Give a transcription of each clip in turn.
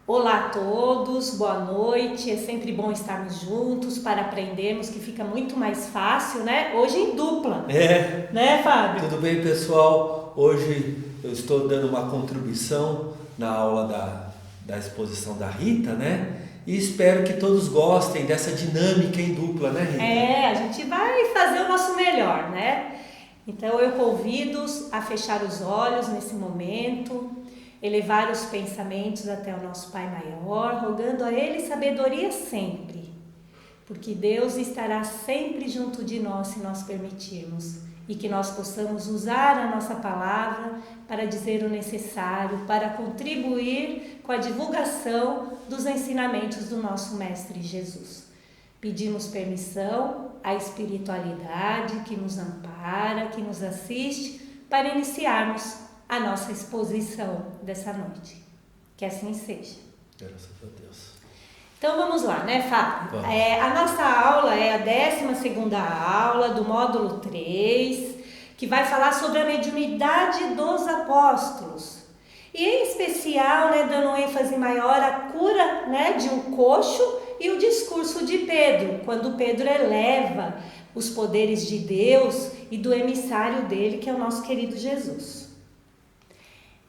Olá a todos, boa noite. É sempre bom estarmos juntos para aprendermos, que fica muito mais fácil, né? Hoje em dupla. Né, Fábio? Tudo bem, pessoal? Hoje eu estou dando uma contribuição na aula da exposição da Rita, né? E espero que todos gostem dessa dinâmica em dupla, né, Rita? A gente vai fazer o nosso melhor, né? Então eu convido-os a fechar os olhos nesse momento, elevar os pensamentos até o nosso Pai Maior, rogando a Ele sabedoria sempre, porque Deus estará sempre junto de nós se nós permitirmos, e que nós possamos usar a nossa palavra para dizer o necessário, para contribuir com a divulgação dos ensinamentos do nosso Mestre Jesus. Pedimos permissão à espiritualidade que nos ampara, que nos assiste, para iniciarmos a nossa exposição dessa noite. Que assim seja. Graças a Deus. Então vamos lá, né, Fábio? A nossa aula é a 12ª aula do módulo 3, que vai falar sobre a mediunidade dos apóstolos. E em especial, né, dando ênfase maior à cura, né, de um coxo e o discurso de Pedro, quando Pedro eleva os poderes de Deus e do emissário dele, que é o nosso querido Jesus.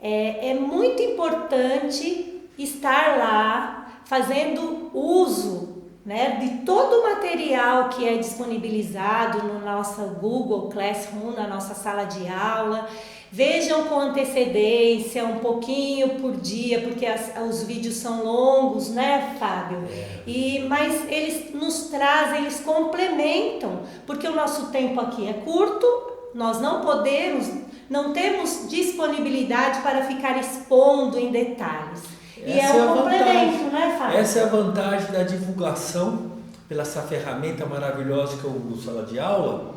É muito importante estar lá fazendo uso, né, de todo o material que é disponibilizado no nosso Google Classroom, na nossa sala de aula. Vejam com antecedência, um pouquinho por dia, porque os vídeos são longos, né, Fábio? Mas eles nos trazem, eles complementam, porque o nosso tempo aqui é curto, nós não temos disponibilidade para ficar expondo em detalhes. E é um complemento, né, Fábio? Essa é a vantagem da divulgação pela essa ferramenta maravilhosa que eu uso na sala de aula.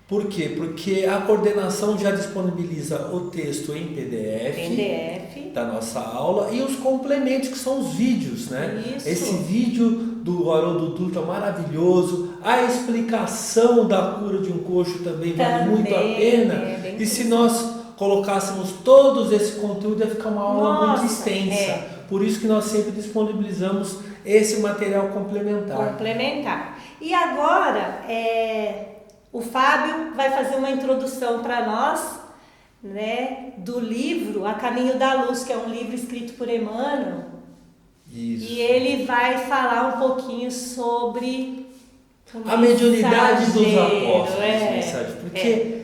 Por quê? Porque a coordenação já disponibiliza o texto em PDF da nossa aula e os complementos, que são os vídeos, né? Isso. Esse vídeo do Haroldo Dutra maravilhoso, a explicação da cura de um coxo também vale muito a pena. E se nós colocássemos todos esse conteúdo, ia ficar uma aula muito extensa. Por isso que nós sempre disponibilizamos esse material complementar. E agora, o Fábio vai fazer uma introdução para nós, né, do livro A Caminho da Luz, que é um livro escrito por Emmanuel. Isso. E ele vai falar um pouquinho sobre a mediunidade dos apóstolos. Porque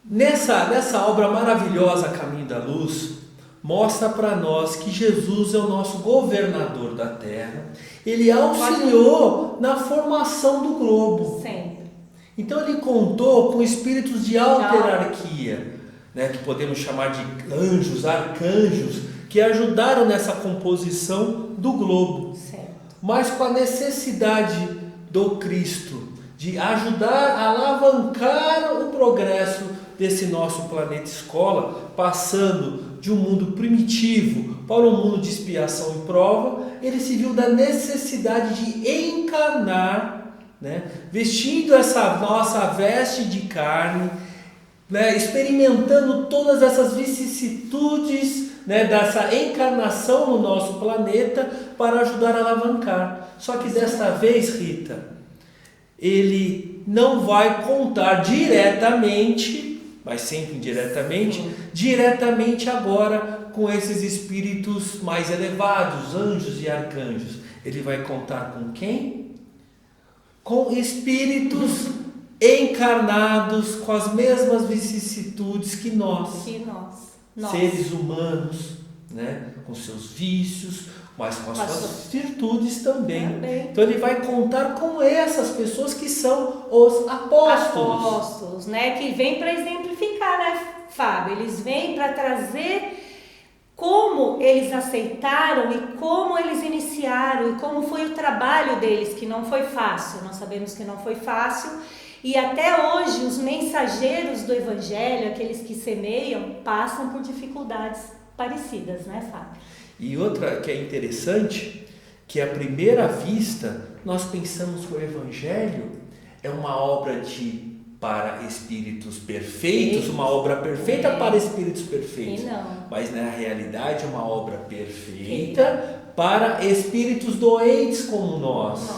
nessa obra maravilhosa, A Caminho da Luz, mostra para nós que Jesus é o nosso governador da Terra. Ele auxiliou na formação do globo. Sempre. Então ele contou com espíritos de alta hierarquia, né, que podemos chamar de anjos, arcanjos, que ajudaram nessa composição do globo. Certo. Mas com a necessidade do Cristo de ajudar a alavancar o progresso desse nosso planeta escola, passando de um mundo primitivo para um mundo de expiação e prova, ele se viu da necessidade de encarnar, né, vestindo essa nossa veste de carne, né, experimentando todas essas vicissitudes, né, dessa encarnação no nosso planeta para ajudar a alavancar. Só que desta vez, Rita, ele não vai contar diretamente, mas sempre indiretamente, diretamente agora com esses espíritos mais elevados, anjos e arcanjos. Ele vai contar com quem? Com espíritos encarnados, com as mesmas vicissitudes que nós. Seres humanos, né? Com seus vícios, mas com as suas virtudes também. Então ele vai contar com essas pessoas que são os apóstolos, né? Que vêm para exemplificar, né, Fábio? Eles vêm para trazer como eles aceitaram e como eles iniciaram e como foi o trabalho deles, que não foi fácil. Nós sabemos que não foi fácil. E até hoje os mensageiros do Evangelho, aqueles que semeiam, passam por dificuldades parecidas, né, Fábio? E outra que é interessante, que à primeira vista nós pensamos que o Evangelho é uma obra de para espíritos perfeitos, uma obra perfeita para espíritos perfeitos, mas na realidade uma obra perfeita para espíritos doentes como nós.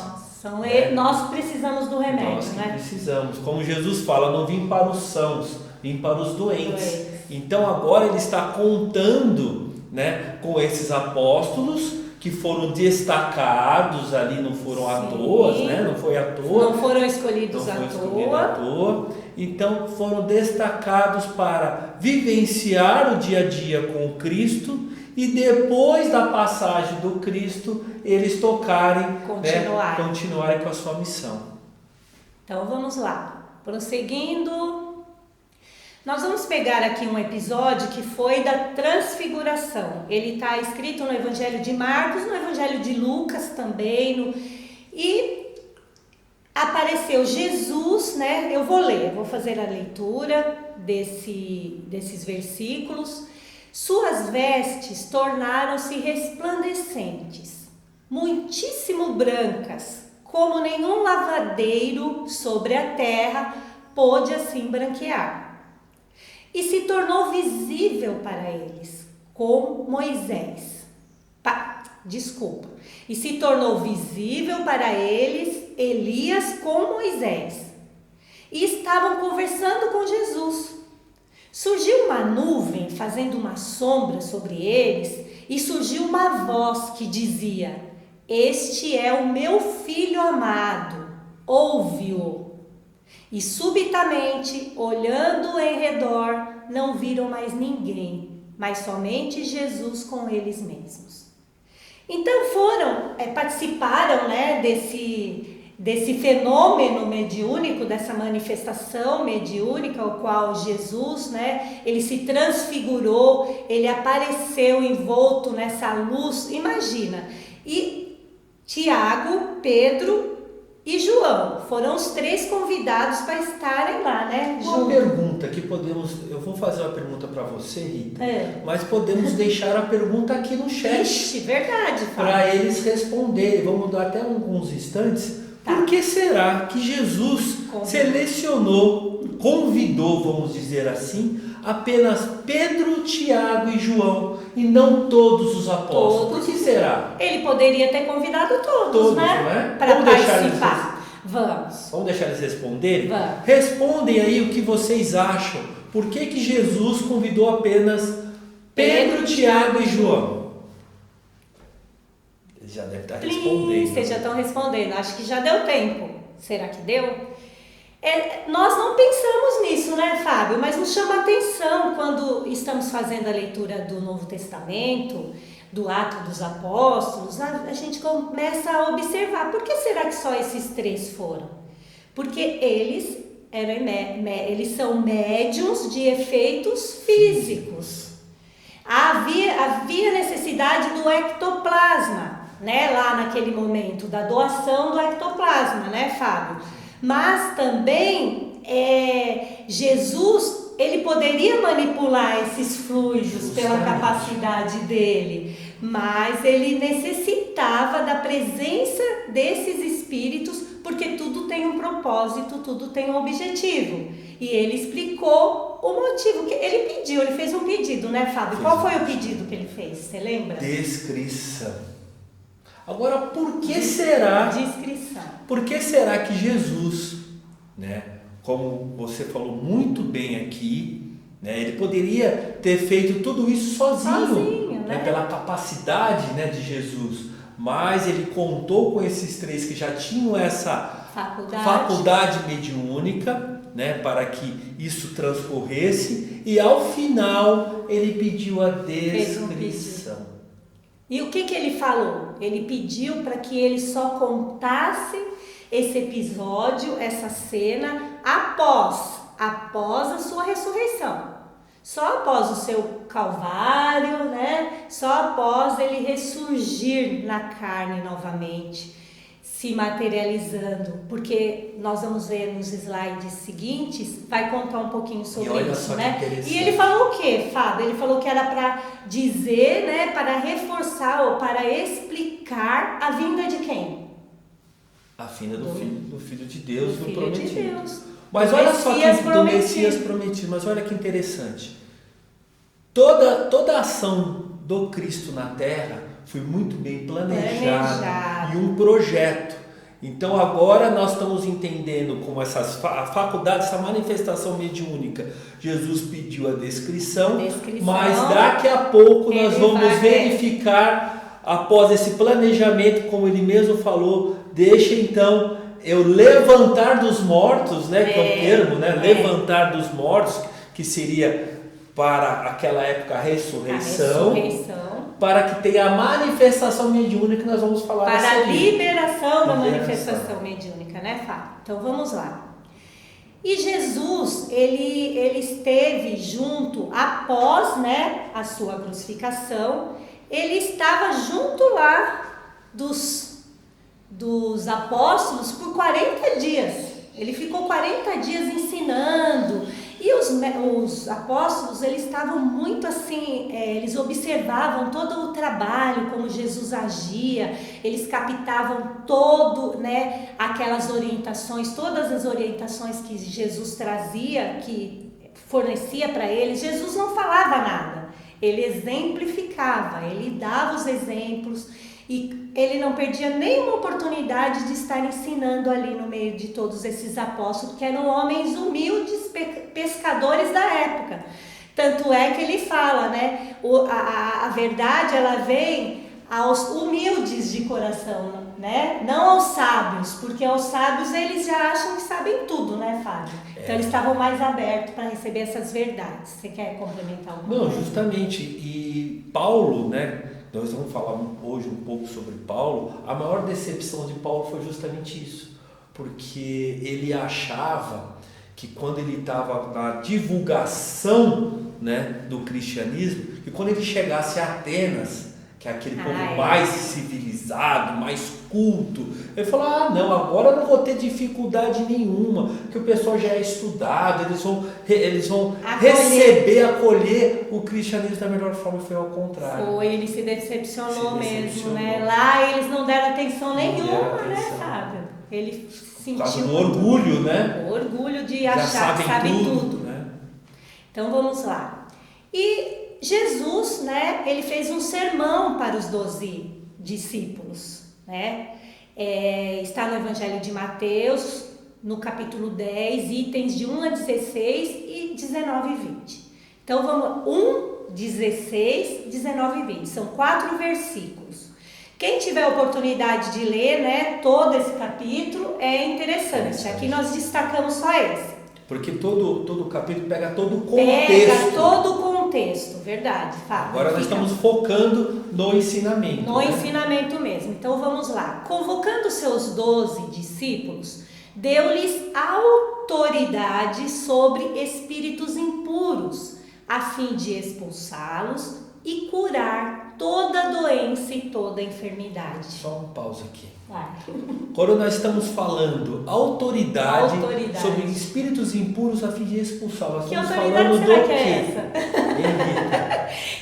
Nós precisamos do remédio, nós precisamos, como Jesus fala, não vim para os sãos, vim para os doentes. Então agora ele está contando, né, com esses apóstolos que foram destacados ali, não foram à toa, né? Não foi à toa. Não foram escolhidos à toa. Então foram destacados para vivenciar o dia a dia com Cristo e depois da passagem do Cristo eles continuarem com a sua missão. Então vamos lá, prosseguindo. Nós vamos pegar aqui um episódio que foi da transfiguração. Ele está escrito no Evangelho de Marcos, no Evangelho de Lucas também. E apareceu Jesus, né? Eu vou fazer a leitura desses versículos. Suas vestes tornaram-se resplandecentes, muitíssimo brancas, como nenhum lavadeiro sobre a terra pôde assim branquear. E se tornou visível para eles, como Moisés. E se tornou visível para eles Elias com Moisés. E estavam conversando com Jesus. Surgiu uma nuvem fazendo uma sombra sobre eles, e surgiu uma voz que dizia: Este é o meu filho amado, ouve-o. E subitamente, olhando em redor, não viram mais ninguém, mas somente Jesus com eles mesmos. Então participaram, né, desse fenômeno mediúnico, dessa manifestação mediúnica, o qual Jesus, né, ele se transfigurou, ele apareceu envolto nessa luz, imagina. E Tiago, Pedro e João foram os 3 convidados para estarem lá, né? Uma pergunta que eu vou fazer uma pergunta para você, Rita, mas podemos deixar a pergunta aqui no chat. Ixi, verdade, para eles responderem. Vamos dar até alguns instantes. Por que será que Jesus convidou, vamos dizer assim, apenas Pedro, Tiago e João e não todos os apóstolos? Por que será? Ele poderia ter convidado todos, né? Para participar. Vamos deixar eles responderem? Vamos. Respondem aí o que vocês acham. Por que Jesus convidou apenas Pedro, Tiago e João? Eles já devem estar respondendo. Vocês já estão respondendo. Acho que já deu tempo. Será que deu? Nós não pensamos nisso, né, Fábio? Mas nos chama a atenção quando estamos fazendo a leitura do Novo Testamento, do Ato dos Apóstolos, a gente começa a observar. Por que será que só esses 3 foram? Porque eles são médiuns de efeitos físicos. Havia necessidade do ectoplasma, né, lá naquele momento, da doação do ectoplasma, né, Fábio? Mas também Jesus, ele poderia manipular esses fluidos pela capacidade dele, mas ele necessitava da presença desses espíritos, porque tudo tem um propósito, tudo tem um objetivo. E ele explicou o motivo que ele pediu, ele fez um pedido, né, Fábio? Qual foi o pedido que ele fez? Você lembra? Descrição. Agora, por que será? Descrição. Por que será que Jesus, né, como você falou muito bem aqui, né, ele poderia ter feito tudo isso sozinho, né, pela capacidade, né, de Jesus, mas ele contou com esses 3 que já tinham essa faculdade mediúnica, né, para que isso transcorresse, e ao final ele pediu a descrição. E o que ele falou? Ele pediu para que ele só contasse esse episódio, essa cena, após a sua ressurreição. Só após o seu calvário, né? Só após ele ressurgir na carne novamente, se materializando. Porque nós vamos ver nos slides seguintes, vai contar um pouquinho sobre isso, né? E ele falou o quê, Fábio? Ele falou que era para dizer, né? Para reforçar ou para explicar a vinda de quem? A vinda do Filho de Deus, do Filho de Deus. Mas olha só que do Messias prometido, mas olha que interessante. Toda a ação do Cristo na Terra foi muito bem planejada e um projeto. Então agora nós estamos entendendo como essas faculdades, essa manifestação mediúnica, Jesus pediu a descrição, mas daqui a pouco nós vamos verificar, após esse planejamento, como ele mesmo falou, deixa então eu levantar dos mortos, né, que é o termo, né, levantar dos mortos, que seria para aquela época a ressurreição. Para que tenha a manifestação mediúnica que nós vamos falar para a liberação da manifestação mediúnica, né, Fábio? Então vamos lá. E Jesus, ele esteve junto após, né, a sua crucificação, ele estava junto lá dos apóstolos por 40 dias. Ele ficou 40 dias ensinando. E os apóstolos, eles estavam muito assim, eles observavam todo o trabalho, como Jesus agia, eles captavam aquelas orientações, todas as orientações que Jesus trazia, que fornecia para eles. Jesus não falava nada, ele exemplificava, ele dava os exemplos e ele não perdia nenhuma oportunidade de estar ensinando ali no meio de todos esses apóstolos, que eram homens humildes, pescadores da época. Tanto é que ele fala, né? A verdade, ela vem aos humildes de coração, né? Não aos sábios, porque aos sábios eles já acham que sabem tudo, né, Fábio? Então eles estavam mais abertos para receber essas verdades. Você quer complementar alguma coisa? Não, justamente. E Paulo, né? Nós vamos falar hoje um pouco sobre Paulo. A maior decepção de Paulo foi justamente isso, porque ele achava que quando ele estava na divulgação, né, do cristianismo, que quando ele chegasse a Atenas, que é aquele povo mais civilizado, mais culto, ele falou, não, agora eu não vou ter dificuldade nenhuma, que o pessoal já é estudado, eles vão acolher o cristianismo da melhor forma. Foi ao contrário. Ele se decepcionou mesmo, né? Lá eles não deram atenção nenhuma, né, Fábio? Ele sentiu um orgulho, né? O orgulho de achar que sabe tudo. Né? Então vamos lá. E Jesus, né, ele fez um sermão para os 12 discípulos, né? Está no Evangelho de Mateus, no capítulo 10, itens de 1 a 16 e 19 e 20. Então vamos, 1, 16, 19 e 20, são 4 versículos. Quem tiver a oportunidade de ler, né, todo esse capítulo, é interessante. Aqui nós destacamos só esse. Porque todo o capítulo pega todo o contexto. Pega todo o contexto, verdade, Fábio. Agora nós estamos focando no ensinamento. No ensinamento mesmo. Então vamos lá. Convocando seus 12 discípulos, deu-lhes autoridade sobre espíritos impuros, a fim de expulsá-los e curar toda doença e toda enfermidade. Só uma pausa aqui. Quando nós estamos falando autoridade sobre espíritos impuros a fim de expulsá-los, que estamos autoridade falando será do que é essa?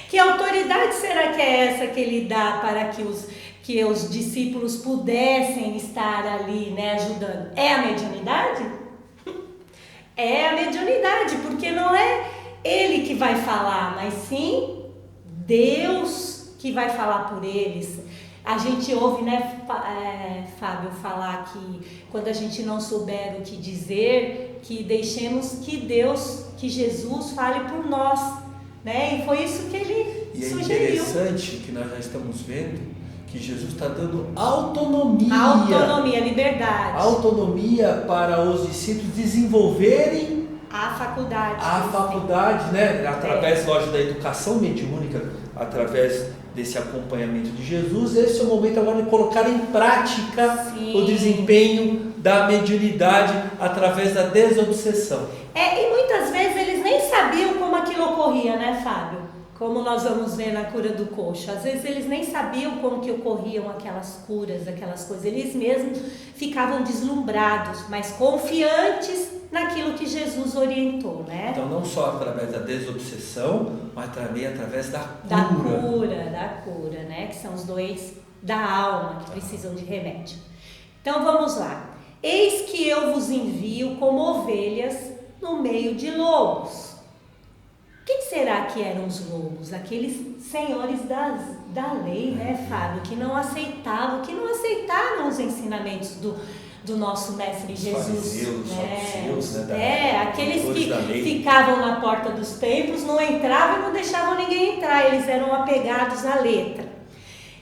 Que autoridade será que é essa que ele dá para que os discípulos pudessem estar ali, né, ajudando? É a mediunidade? É a mediunidade, porque não é ele que vai falar, mas sim Deus que vai falar por eles. A gente ouve, né, Fábio, falar que quando a gente não souber o que dizer, que deixemos que Deus, que Jesus fale por nós, né? E foi isso que ele sugeriu. É interessante que nós já estamos vendo que Jesus está dando autonomia. Autonomia, liberdade. Autonomia para os discípulos desenvolverem a faculdade. A faculdade, né? Através, lógico, da educação mediúnica, através desse acompanhamento de Jesus. Esse é o momento agora de colocar em prática o desempenho da mediunidade através da desobsessão. E muitas vezes eles nem sabiam como aquilo ocorria, né, Fábio? Como nós vamos ver na cura do coxo. Às vezes eles nem sabiam como que ocorriam aquelas curas, aquelas coisas. Eles mesmos ficavam deslumbrados, mas confiantes naquilo que Jesus orientou, né? Então não só através da desobsessão, mas também através da cura. Da cura, né? Que são os doentes da alma que precisam de remédio. Então vamos lá. Eis que eu vos envio como ovelhas no meio de lobos. Quem será que eram os lobos? Aqueles senhores da lei, né, Fábio? Que não aceitaram os ensinamentos do nosso mestre Jesus. Fariseus, saduceus, né? Aqueles que ficavam na porta dos templos, não entravam e não deixavam ninguém entrar. Eles eram apegados à letra.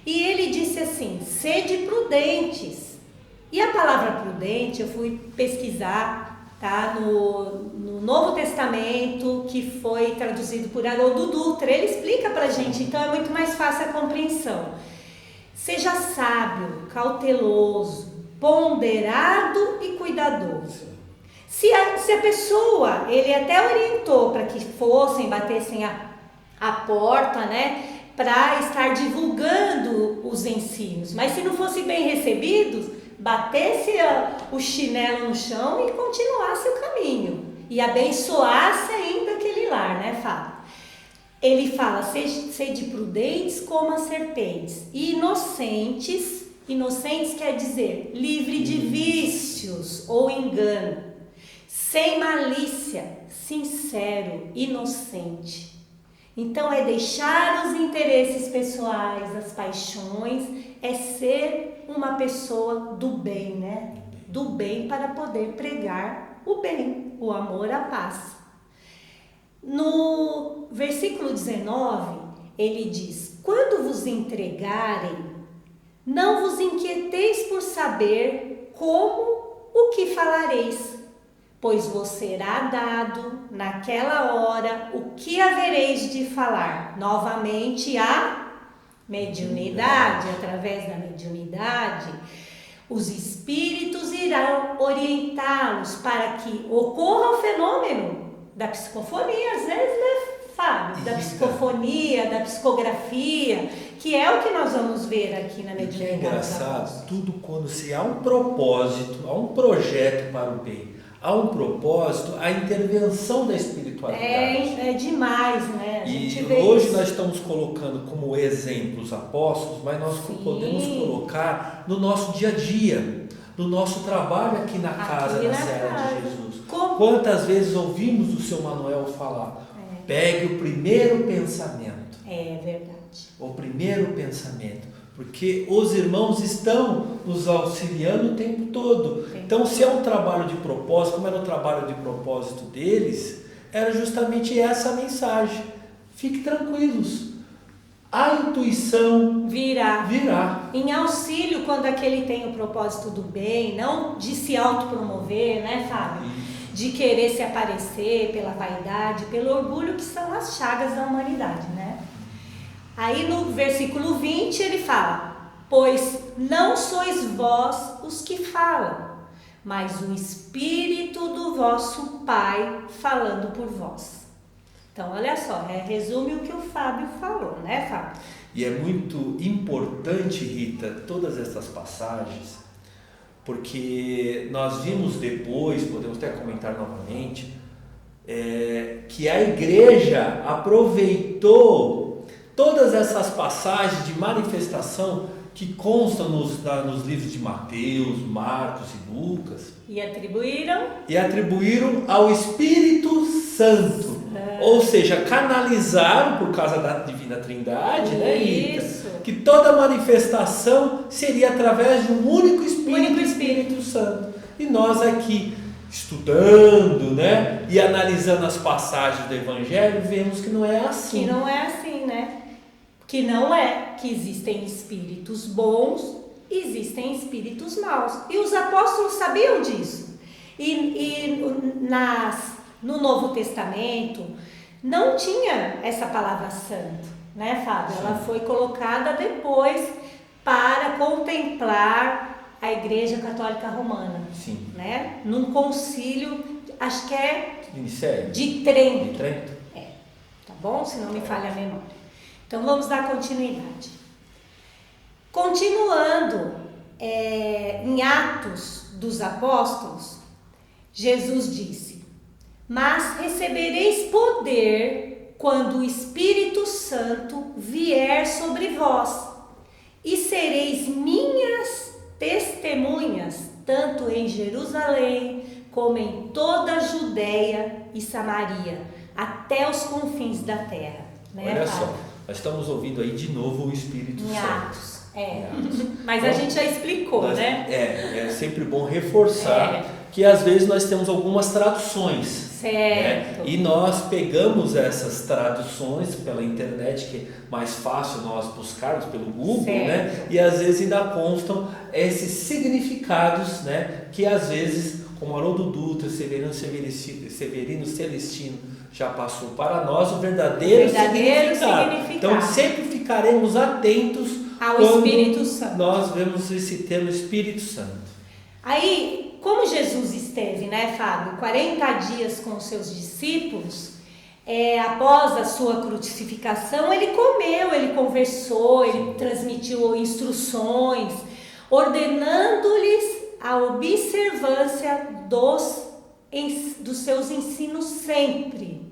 E ele disse assim: sede prudentes. E a palavra prudente, eu fui pesquisar, tá, no Novo Testamento, que foi traduzido por Haroldo Dutra. Ele explica pra gente, então é muito mais fácil a compreensão. Seja sábio, cauteloso, ponderado e cuidadoso. Se a pessoa, ele até orientou para que batessem a porta, né, para estar divulgando os ensinos, mas se não fossem bem recebidos, batesse o chinelo no chão e continuasse o caminho, e abençoasse ainda aquele lar, né, Fábio? Ele fala, sede prudentes como as serpentes, e inocentes quer dizer livre de vícios ou engano, sem malícia, sincero, inocente. Então é deixar os interesses pessoais, as paixões, é ser uma pessoa do bem, né? Do bem para poder pregar o bem, o amor, a paz. No versículo 19, ele diz: quando vos entregarem, não vos inquieteis por saber como o que falareis, pois vos será dado naquela hora o que havereis de falar. Novamente a mediunidade, através da mediunidade, os espíritos irão orientá-los para que ocorra o fenômeno da psicofonia, às vezes, né, Fábio? Da psicofonia, da psicografia, que é o que nós vamos ver aqui na mediunidade. É engraçado, tudo quando se há um propósito, há um projeto para o bem, há um propósito, a intervenção da espiritualidade. É demais, né? E hoje nós estamos colocando como exemplo os apóstolos, mas nós podemos colocar no nosso dia a dia, no nosso trabalho aqui na casa da Serra de Jesus. Quantas vezes ouvimos o seu Manuel falar, pegue o primeiro pensamento. É verdade. O primeiro pensamento. Porque os irmãos estão nos auxiliando o tempo todo. Então, se é um trabalho de propósito, como era o trabalho de propósito deles, era justamente essa a mensagem. Fique tranquilos. A intuição virá. Em auxílio, quando aquele tem o propósito do bem, não de se autopromover, né, Fábio? De querer se aparecer pela vaidade, pelo orgulho, que são as chagas da humanidade, né? Aí no versículo 20 ele fala: pois não sois vós os que falam, mas o Espírito do vosso Pai falando por vós. Então olha só, resume o que o Fábio falou, né, Fábio? E é muito importante, Rita, todas essas passagens, porque nós vimos depois, podemos até comentar novamente, que a igreja aproveitou todas essas passagens de manifestação que constam nos livros de Mateus, Marcos e Lucas. E atribuíram ao Espírito Santo. Ou seja, canalizaram por causa da Divina Trindade, né, Rita? Que toda manifestação seria através de um único Espírito Santo. E nós aqui, estudando, né, e analisando as passagens do Evangelho, vemos que não é assim. Que não é assim, né? Que existem espíritos bons, existem espíritos maus. E os apóstolos sabiam disso. No Novo Testamento não tinha essa palavra santo, né, Fábio? Sim. Ela foi colocada depois para contemplar a Igreja Católica Romana. Sim. Né? Num concílio, acho que é de Trento. Tá bom? Se não me falha a memória. Então vamos dar continuidade. Continuando em Atos dos Apóstolos, Jesus disse: mas recebereis poder quando o Espírito Santo vier sobre vós, e sereis minhas testemunhas, tanto em Jerusalém, como em toda a Judéia e Samaria, até os confins da terra. Né, olha Fábio? só, nós estamos ouvindo aí de novo o Espírito Em Santo. Atos. Em Atos. Mas a gente já explicou, né? É sempre bom reforçar que às vezes nós temos algumas traduções. Certo. Né? E nós pegamos essas traduções pela internet, que é mais fácil nós buscarmos pelo Google, né? E às vezes ainda constam esses significados, né? Que às vezes, como Haroldo Dutra, Severino Celestino já passou para nós o verdadeiro significado. Então sempre ficaremos atentos ao quando Espírito Santo. Nós vemos esse termo Espírito Santo. Aí, como Jesus esteve, né, Fábio, 40 dias com os seus discípulos, após a sua crucificação, ele comeu, ele conversou, ele transmitiu instruções, ordenando-lhes a observância dos seus ensinos sempre.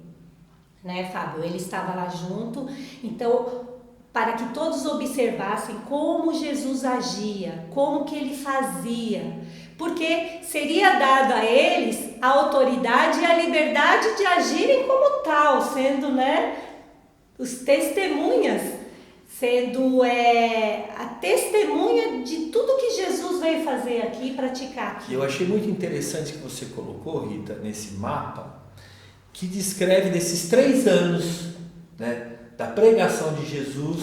Né, Fábio? Ele estava lá junto, então, para que todos observassem como Jesus agia, como que ele fazia, porque seria dado a eles a autoridade e a liberdade de agirem como tal, sendo, né, os testemunhas, sendo a testemunha de tudo que Jesus veio fazer aqui e praticar aqui. Eu achei muito interessante que você colocou, Rita, nesse mapa, que descreve nesses 3 anos, né, da pregação de Jesus,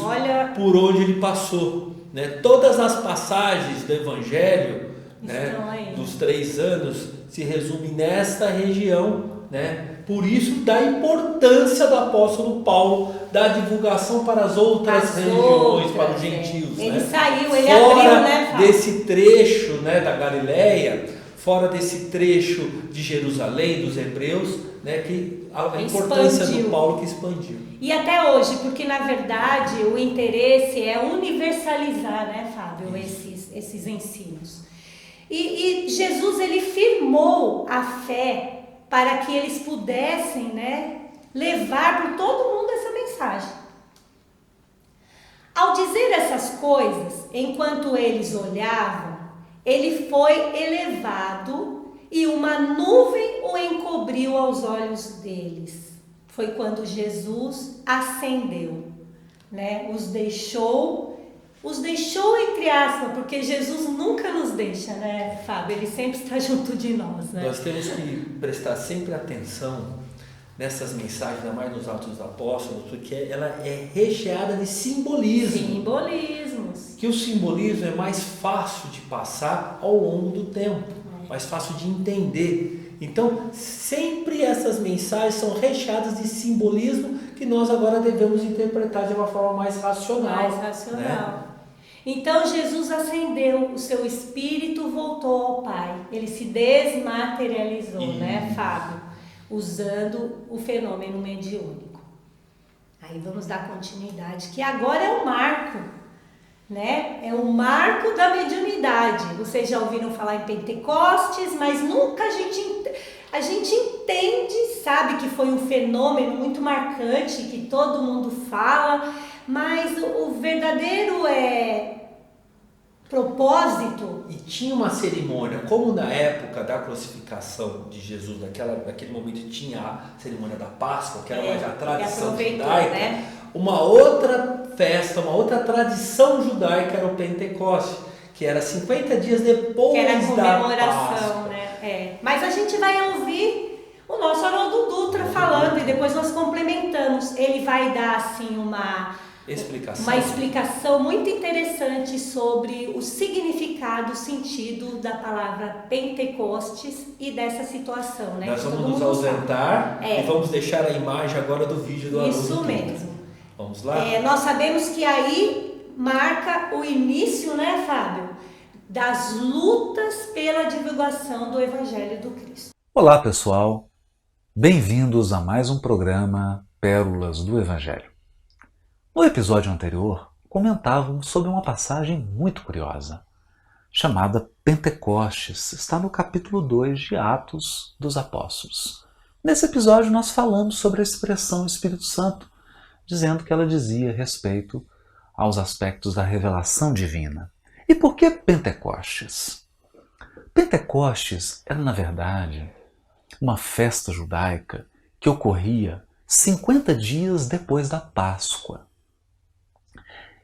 por onde ele passou, né? Todas as passagens do Evangelho, né, dos 3 anos, se resumem nesta região, né? Por isso da importância do apóstolo Paulo, da divulgação para as outras regiões, para os gentios. Ele né? saiu, ele abriu, né, Fora desse trecho, né, da Galileia, fora desse trecho de Jerusalém, dos hebreus, né, que a importância do Paulo que expandiu. E até hoje, porque na verdade o interesse é universalizar, né, Fábio, esses ensinos. E Jesus, ele firmou a fé para que eles pudessem, né, levar por todo mundo essa mensagem. Ao dizer essas coisas, enquanto eles olhavam, ele foi elevado e uma nuvem o encobriu aos olhos deles. Foi quando Jesus ascendeu, né? Os deixou entre aspas, porque Jesus nunca nos deixa, né, Fábio? Ele sempre está junto de nós, né? Nós temos que prestar sempre atenção nessas mensagens, ainda mais nos Atos dos Apóstolos, porque ela é recheada de simbolismo. Simbolismos. Que o simbolismo é mais fácil de passar ao longo do tempo, mais fácil de entender. Então, sempre essas mensagens são recheadas de simbolismo que nós agora devemos interpretar de uma forma mais racional. Né? Então, Jesus ascendeu, o seu espírito voltou ao Pai. Ele se desmaterializou, né, Fábio? Usando o fenômeno mediúnico. Aí vamos dar continuidade, que agora é o marco, né? É o marco da mediunidade. Vocês já ouviram falar em Pentecostes, mas nunca a gente entende, sabe que foi um fenômeno muito marcante, que todo mundo fala, mas o verdadeiro propósito. E tinha uma cerimônia, como na época da crucificação de Jesus, naquele momento tinha a cerimônia da Páscoa, que era mais a tradição judaica, né? Uma outra festa, uma outra tradição judaica era o Pentecoste, que era 50 dias depois que era a comemoração, da Páscoa. Né? Mas a gente vai ouvir o nosso Haroldo Dutra falando e depois nós complementamos. Ele vai dar assim uma explicação muito interessante sobre o significado, o sentido da palavra Pentecostes e dessa situação, né? Nós vamos nos ausentar e vamos deixar a imagem agora do vídeo do Haroldo Dutra. Isso mesmo. Vamos lá? Nós sabemos que aí marca o início, né, Fábio, das lutas pela divulgação do Evangelho do Cristo. Olá, pessoal. Bem-vindos a mais um programa Pérolas do Evangelho. No episódio anterior, comentávamos sobre uma passagem muito curiosa, chamada Pentecostes. Está no capítulo 2 de Atos dos Apóstolos. Nesse episódio nós falamos sobre a expressão Espírito Santo, dizendo que ela dizia respeito aos aspectos da revelação divina. E por que Pentecostes? Pentecostes era, na verdade, uma festa judaica que ocorria 50 dias depois da Páscoa.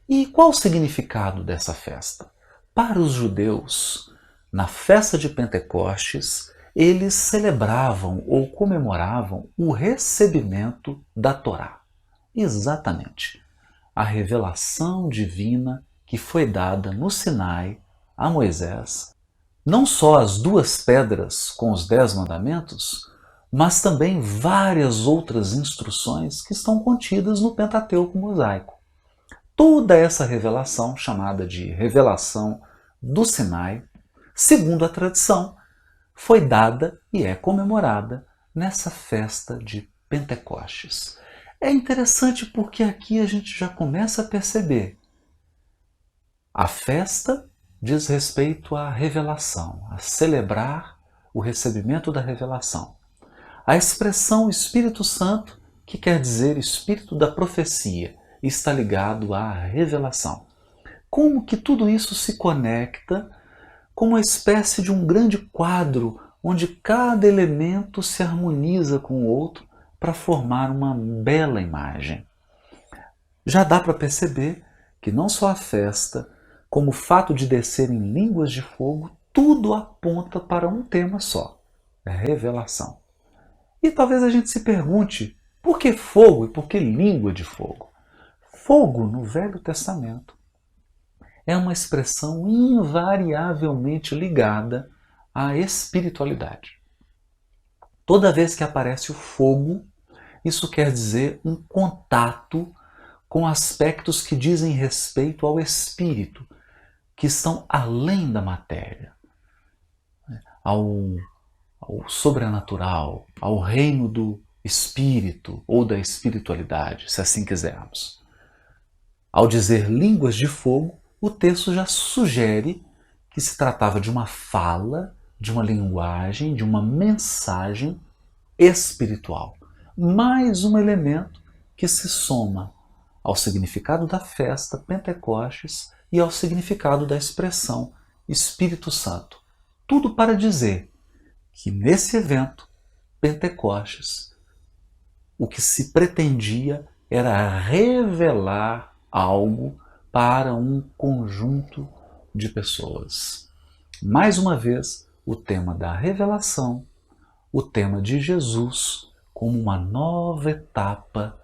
E qual o significado dessa festa? Para os judeus, na festa de Pentecostes, eles celebravam ou comemoravam o recebimento da Torá. Exatamente, a revelação divina que foi dada no Sinai a Moisés, não só as 2 pedras com os 10 mandamentos, mas também várias outras instruções que estão contidas no Pentateuco mosaico. Toda essa revelação, chamada de revelação do Sinai, segundo a tradição, foi dada e é comemorada nessa festa de Pentecostes. É interessante porque aqui a gente já começa a perceber. A festa diz respeito à revelação, a celebrar o recebimento da revelação. A expressão Espírito Santo, que quer dizer Espírito da profecia, está ligado à revelação. Como que tudo isso se conecta como uma espécie de um grande quadro onde cada elemento se harmoniza com o outro para formar uma bela imagem. Já dá para perceber que não só a festa, como o fato de descer em línguas de fogo, tudo aponta para um tema só, a revelação. E talvez a gente se pergunte, por que fogo e por que língua de fogo? Fogo, no Velho Testamento, é uma expressão invariavelmente ligada à espiritualidade. Toda vez que aparece o fogo, isso quer dizer um contato com aspectos que dizem respeito ao espírito, que estão além da matéria, ao sobrenatural, ao reino do espírito ou da espiritualidade, se assim quisermos. Ao dizer línguas de fogo, o texto já sugere que se tratava de uma fala, de uma linguagem, de uma mensagem espiritual. Mais um elemento que se soma ao significado da festa Pentecostes e ao significado da expressão Espírito Santo. Tudo para dizer que nesse evento, Pentecostes, o que se pretendia era revelar algo para um conjunto de pessoas. Mais uma vez, o tema da revelação, o tema de Jesus como uma nova etapa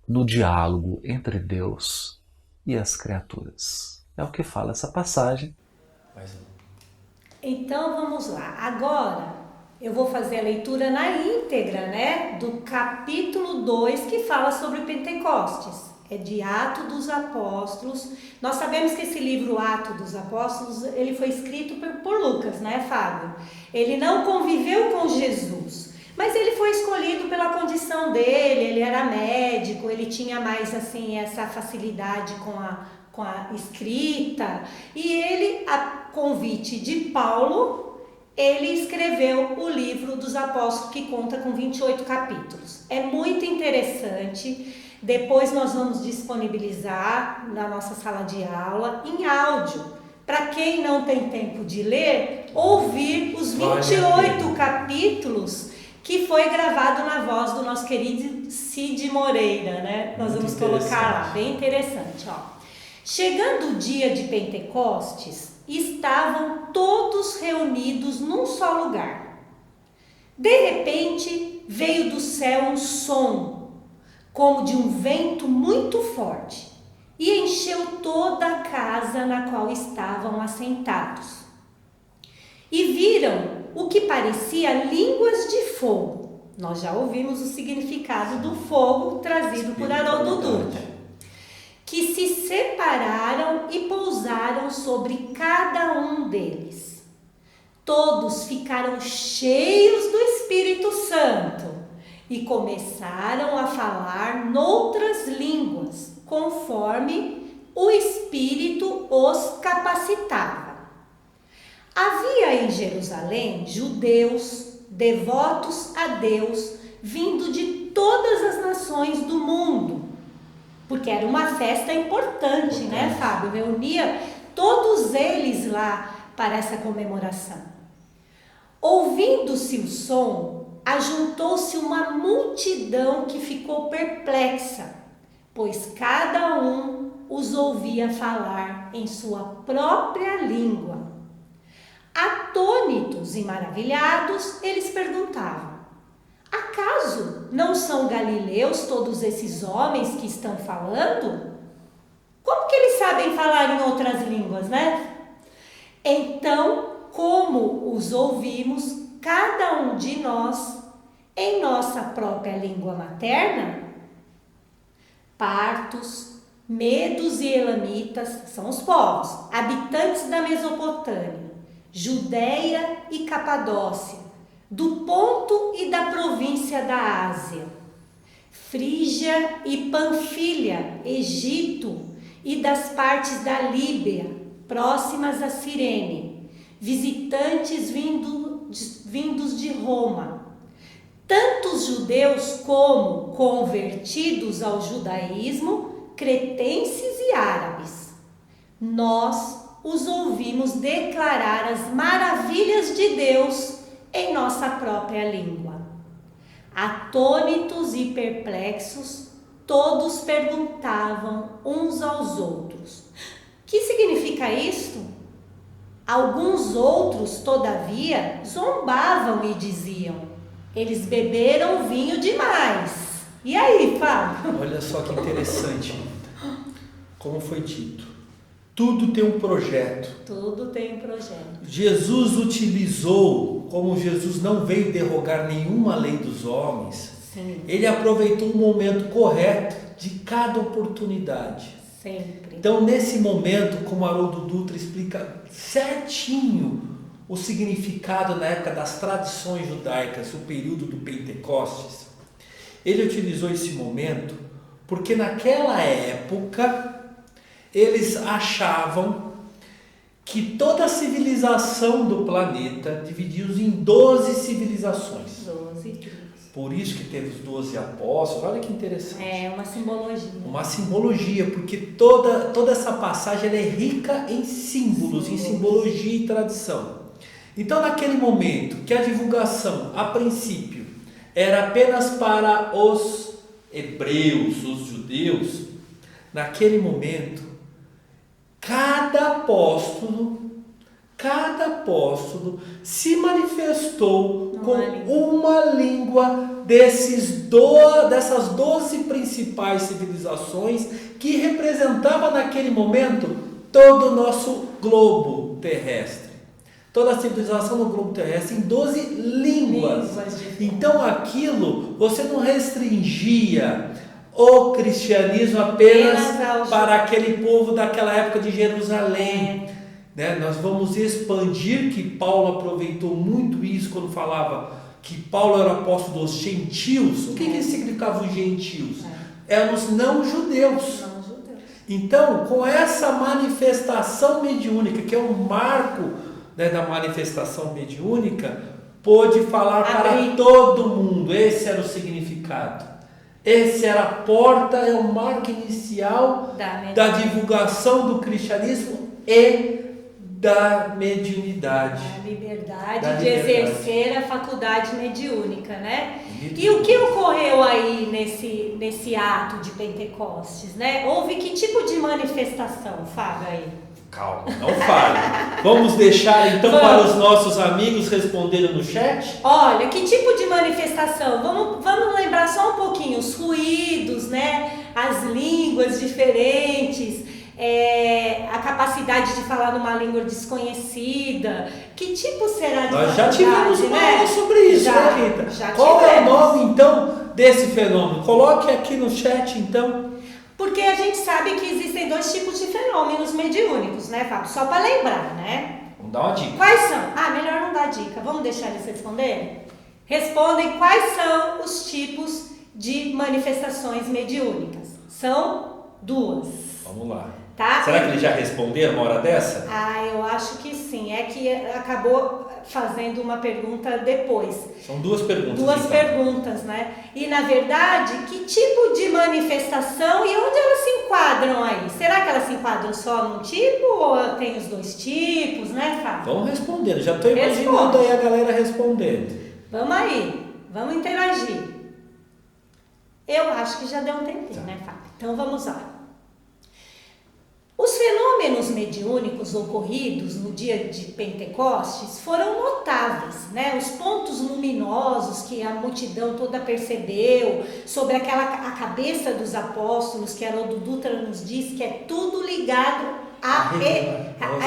no diálogo entre Deus e as criaturas. É o que fala essa passagem. Então vamos lá. Agora eu vou fazer a leitura na íntegra, do capítulo 2 que fala sobre Pentecostes. É de Atos dos Apóstolos. Nós sabemos que esse livro, Atos dos Apóstolos, ele foi escrito por Lucas, Fábio? Ele não conviveu com Jesus, mas ele foi escolhido pela condição dele, ele era médico, ele tinha mais assim essa facilidade com a escrita, e ele, a convite de Paulo, ele escreveu o livro dos Apóstolos, que conta com 28 capítulos. É muito interessante. Depois nós vamos disponibilizar na nossa sala de aula em áudio, para quem não tem tempo de ler, ouvir os 28 capítulos que foi gravado na voz do nosso querido Cid Moreira, Nós vamos colocar lá, bem interessante, Chegando o dia de Pentecostes, estavam todos reunidos num só lugar. De repente, veio do céu um som, como de um vento muito forte, e encheu toda a casa na qual estavam assentados. E viram o que parecia línguas de fogo. Nós já ouvimos o significado do fogo trazido por Haroldo Dutra, que se separaram e pousaram sobre cada um deles. Todos ficaram cheios do Espírito Santo e começaram a falar noutras línguas, conforme o Espírito os capacitava. Havia em Jerusalém judeus devotos a Deus, vindo de todas as nações do mundo, porque era uma festa importante, Fábio? Reunia todos eles lá para essa comemoração. Ouvindo-se o som, ajuntou-se uma multidão que ficou perplexa, pois cada um os ouvia falar em sua própria língua. Atônitos e maravilhados, eles perguntavam: acaso não são galileus todos esses homens que estão falando? Como que eles sabem falar em outras línguas, né? Então, como os ouvimos, cada um de nós, em nossa própria língua materna? Partos, medos e elamitas são os povos, habitantes da Mesopotâmia, Judéia e Capadócia, do Ponto e da província da Ásia, Frígia e Panfilha, Egito e das partes da Líbia, próximas a Cirene, visitantes vindos de Roma, tanto os judeus como convertidos ao judaísmo, cretenses e árabes. Nós os ouvimos declarar as maravilhas de Deus em nossa própria língua. Atônitos e perplexos, todos perguntavam uns aos outros: que significa isto? Alguns outros, todavia, zombavam e diziam: eles beberam vinho demais. E aí, Fábio? Olha só que interessante. Como foi dito, tudo tem um projeto. Tudo tem um projeto. Jesus utilizou, como Jesus não veio derrogar nenhuma lei dos homens, Sim. Ele aproveitou o momento correto de cada oportunidade. Sempre. Então, nesse momento, como Haroldo Dutra explica certinho o significado na época das tradições judaicas, o período do Pentecostes, ele utilizou esse momento porque naquela época eles achavam que toda a civilização do planeta dividia-se em 12 civilizações. 12 tribos. Por isso que teve os 12 apóstolos. Olha que interessante. É uma simbologia. Uma simbologia, porque toda essa passagem ela é rica em símbolos, em simbologia e tradição. Então, naquele momento que a divulgação, a princípio, era apenas para os hebreus, os judeus, naquele momento, cada apóstolo se manifestou com uma língua dessas 12 principais civilizações que representava naquele momento todo o nosso globo terrestre. Toda a civilização no globo terrestre em 12 línguas. Então aquilo você não restringia o cristianismo apenas para aquele povo daquela época de Jerusalém. Né? Nós vamos expandir, que Paulo aproveitou muito isso quando falava que Paulo era apóstolo dos gentios. O que significavam os gentios? Eram os não-judeus. Então, com essa manifestação mediúnica, que é um marco, né, da manifestação mediúnica, pôde falar para todo mundo. Esse era o significado. Esse era a porta, é o marco inicial da divulgação do cristianismo e da mediunidade. A liberdade de exercer a faculdade mediúnica, né? E o que ocorreu aí nesse ato de Pentecostes, né? Houve que tipo de manifestação, Fábio, aí? Calma, não fale. Vamos deixar então para os nossos amigos responderem no chat? Olha, que tipo de manifestação? Vamos lembrar só um pouquinho, os ruídos, né? As línguas diferentes, a capacidade de falar numa língua desconhecida. Que tipo será de Nós já tivemos uma aula sobre isso, né, Rita? Qual é o nome então desse fenômeno? Coloque aqui no chat então. Porque a gente sabe que existem 2 tipos de fenômenos mediúnicos, né, Fábio? Só para lembrar, né? Vamos dar uma dica. Quais são? Melhor não dar dica. Vamos deixar eles responderem? Respondem quais são os tipos de manifestações mediúnicas. São 2. Vamos lá. Tá? Será que eles já responderam uma hora dessa? Eu acho que sim. É que acabou fazendo uma pergunta depois. São 2 perguntas. 2 perguntas, né? E, na verdade, que tipo de manifestação e onde elas se enquadram aí? Será que elas se enquadram só num tipo ou tem os 2 tipos, né? né, Fábio? Vamos respondendo, já estou imaginando aí a galera respondendo. Vamos aí, vamos interagir. Eu acho que já deu um tempinho, né, Fábio? Então vamos lá. Os fenômenos mediúnicos ocorridos no dia de Pentecostes foram notáveis, né? Os pontos luminosos que a multidão toda percebeu sobre a cabeça dos apóstolos, que Haroldo Dutra nos diz que é tudo ligado à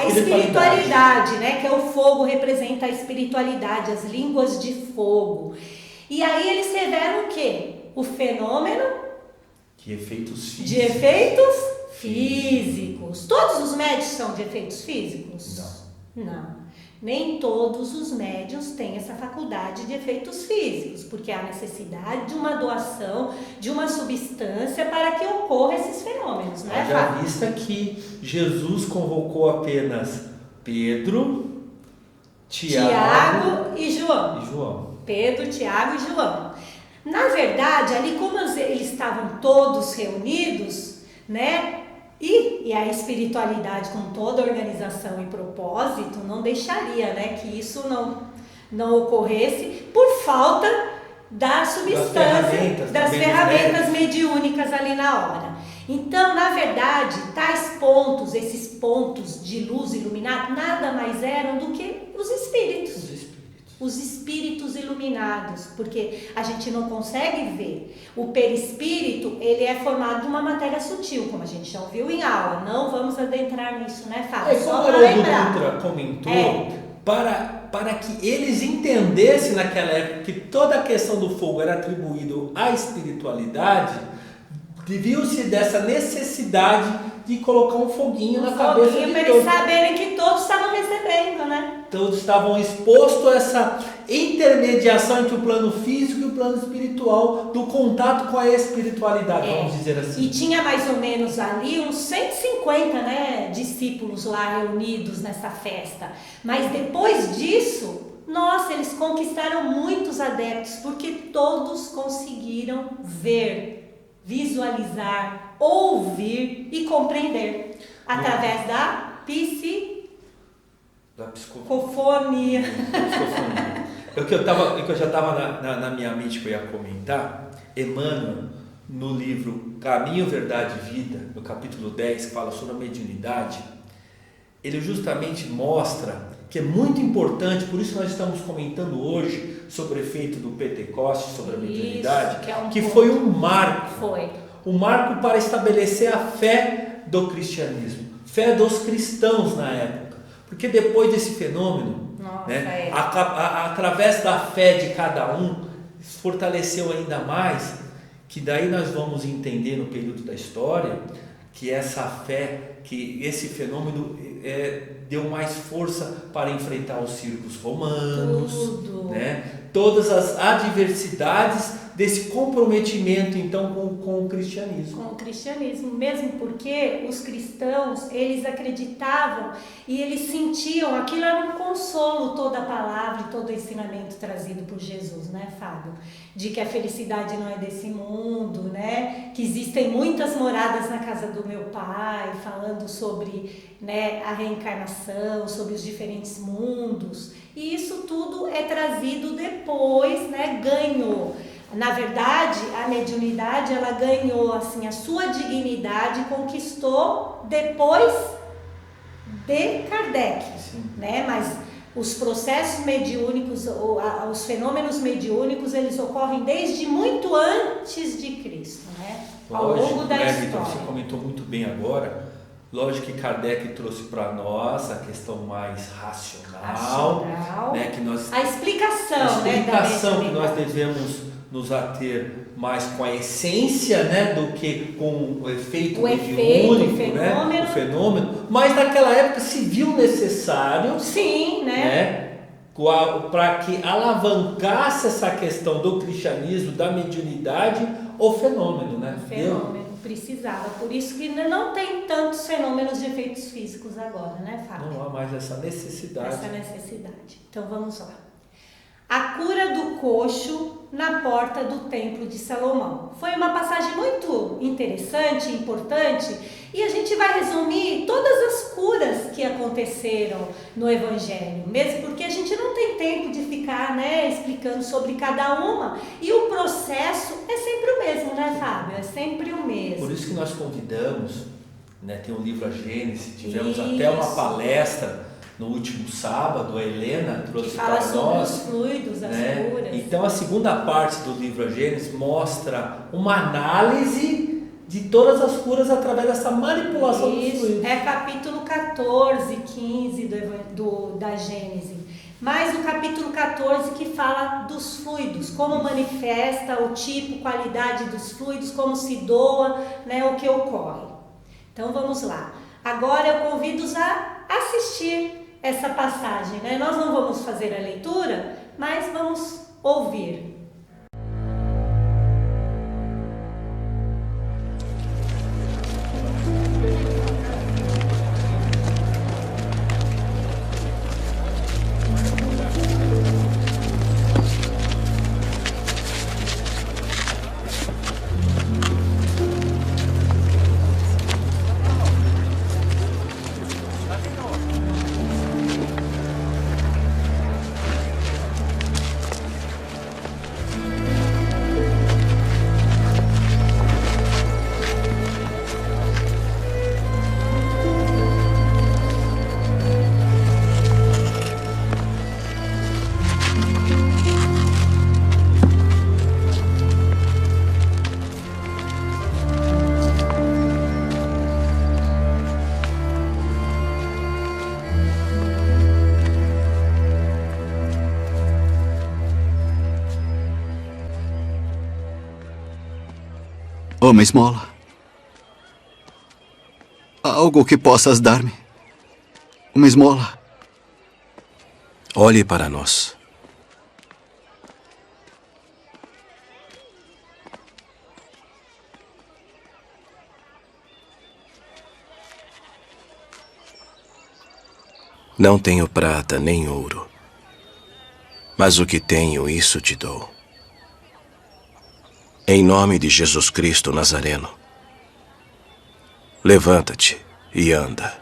espiritualidade, né? Que é o fogo, representa a espiritualidade, as línguas de fogo. E aí eles revelam o quê? O fenômeno de efeitos físicos. De efeitos físicos. Todos os médios são de efeitos físicos? Não. Nem todos os médiuns têm essa faculdade de efeitos físicos, porque há necessidade de uma doação de uma substância para que ocorram esses fenômenos, né? Já vista que Jesus convocou apenas Pedro, Tiago e João. Pedro, Tiago e João. Na verdade, ali como eles estavam todos reunidos, né? E a espiritualidade com toda a organização e propósito não deixaria, né, que isso não ocorresse por falta da substância, das ferramentas mediúnicas ali na hora. Então, na verdade, tais pontos, esses pontos de luz iluminada, nada mais eram do que os espíritos. Os espíritos iluminados, porque a gente não consegue ver. O perispírito, ele é formado de uma matéria sutil, como a gente já ouviu em aula. Não vamos adentrar nisso, né, Fábio? Só para lembrar. Como o Dutra comentou, para que eles entendessem naquela época que toda a questão do fogo era atribuído à espiritualidade, deviam-se dessa necessidade de colocar um foguinho na cabeça de todos. Para eles saberem que todos estavam recebendo, né? Todos estavam expostos a essa intermediação entre o plano físico e o plano espiritual, do contato com a espiritualidade, vamos dizer assim. E tinha mais ou menos ali uns 150, né, discípulos lá reunidos nessa festa. Mas depois disso, nossa, eles conquistaram muitos adeptos, porque todos conseguiram ver, visualizar, ouvir e compreender através da psicofonia. O que eu já estava na minha mente que eu ia comentar, Emmanuel, no livro Caminho, Verdade e Vida, no capítulo 10, que fala sobre a mediunidade, ele justamente mostra que é muito importante, por isso nós estamos comentando hoje sobre o efeito do Pentecostes, sobre a mediunidade, que foi um marco. Um marco para estabelecer a fé do cristianismo, fé dos cristãos na época. Porque depois desse fenômeno, através da fé de cada um, fortaleceu ainda mais, que daí nós vamos entender no período da história, que essa fé, que esse fenômeno deu mais força para enfrentar os circos romanos, né? Todas as adversidades desse comprometimento então com o cristianismo. Com o cristianismo, mesmo porque os cristãos, eles acreditavam e eles sentiam, aquilo era um consolo, toda a palavra e todo o ensinamento trazido por Jesus, né, Fábio? De que a felicidade não é desse mundo, né? Que existem muitas moradas na casa do meu pai, falando sobre, né, a reencarnação, sobre os diferentes mundos. E isso tudo é trazido depois, né? Ganhou. Na verdade, a mediunidade, ela ganhou assim, a sua dignidade, conquistou depois de Kardec, né? Mas os processos mediúnicos, os fenômenos mediúnicos, eles ocorrem desde muito antes de Cristo, né? Ao longo da história. Então, você comentou muito bem agora. Lógico que Kardec trouxe para nós a questão mais racional, né? Que nós, a explicação, que nós devemos nos ater mais com a essência, né, do que com o efeito mediúnico, né, o fenômeno. Mas naquela época se viu necessário, para que alavancasse essa questão do cristianismo, da mediunidade, o fenômeno, né? O fenômeno precisava, por isso que não tem tantos fenômenos de efeitos físicos agora, né, Fábio? Não há mais essa necessidade. Então vamos lá. A cura do coxo na porta do Templo de Salomão. Foi uma passagem muito interessante, importante, e a gente vai resumir todas as curas que aconteceram no Evangelho, mesmo porque a gente não tem tempo de ficar, explicando sobre cada uma, e o processo é sempre o mesmo, né, Fábio? É sempre o mesmo. Por isso que nós convidamos, tem o livro A Gênese, tivemos até uma palestra no último sábado, a Helena trouxe para nós. Fala sobre os fluidos, as curas. Então a segunda parte do livro A Gênesis mostra uma análise de todas as curas através dessa manipulação dos fluidos. É capítulo 14, 15 da Gênese. Mas o capítulo 14 que fala dos fluidos, como manifesta o tipo, qualidade dos fluidos, como se doa, o que ocorre. Então vamos lá. Agora eu convido-os a assistir essa passagem, Nós não vamos fazer a leitura, mas vamos ouvir. Uma esmola. Algo que possas dar-me. Uma esmola. Olhe para nós. Não tenho prata nem ouro, mas o que tenho, isso te dou. Em nome de Jesus Cristo Nazareno, levanta-te e anda.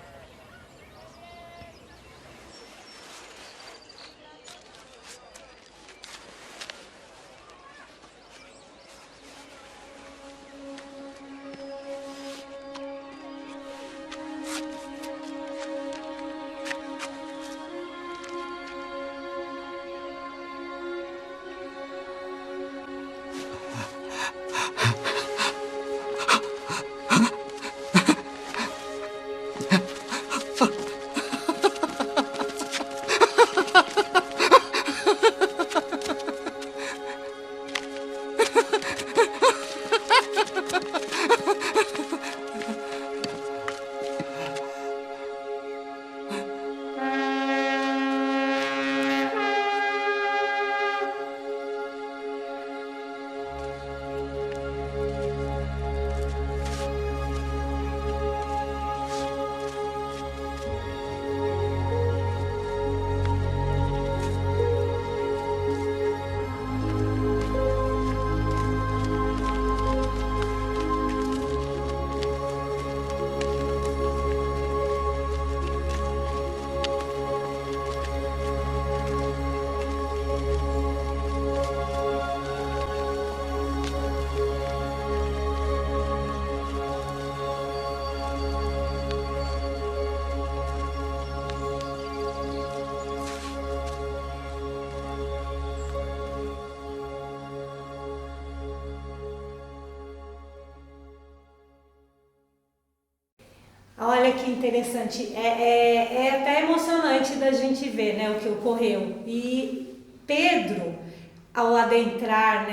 Olha que interessante, é até emocionante da gente ver, o que ocorreu. E Pedro, ao adentrar,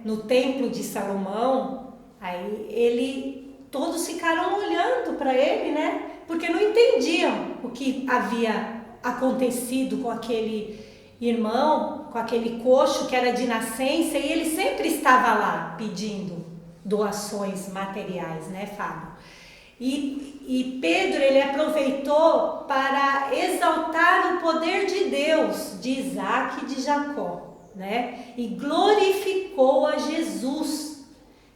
no Templo de Salomão, aí todos ficaram olhando para ele, porque não entendiam o que havia acontecido com aquele irmão, com aquele coxo que era de nascença, e ele sempre estava lá pedindo doações materiais, Fábio? E Pedro, ele aproveitou para exaltar o poder de Deus, de Isaac e de Jacó. né? E glorificou a Jesus,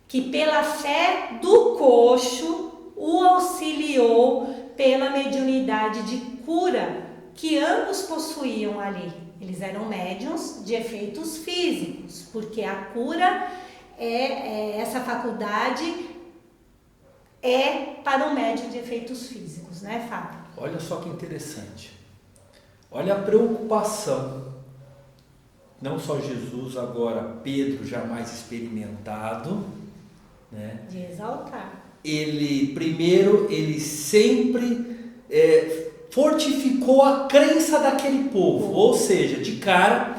que pela fé do coxo o auxiliou pela mediunidade de cura que ambos possuíam ali. Eles eram médiuns de efeitos físicos, porque a cura essa faculdade é para o médium de efeitos físicos, né, Fábio? Olha só que interessante. Olha a preocupação. Não só Jesus, agora Pedro, já mais experimentado, né? De exaltar. Ele sempre fortificou a crença daquele povo. Ou seja, de cara,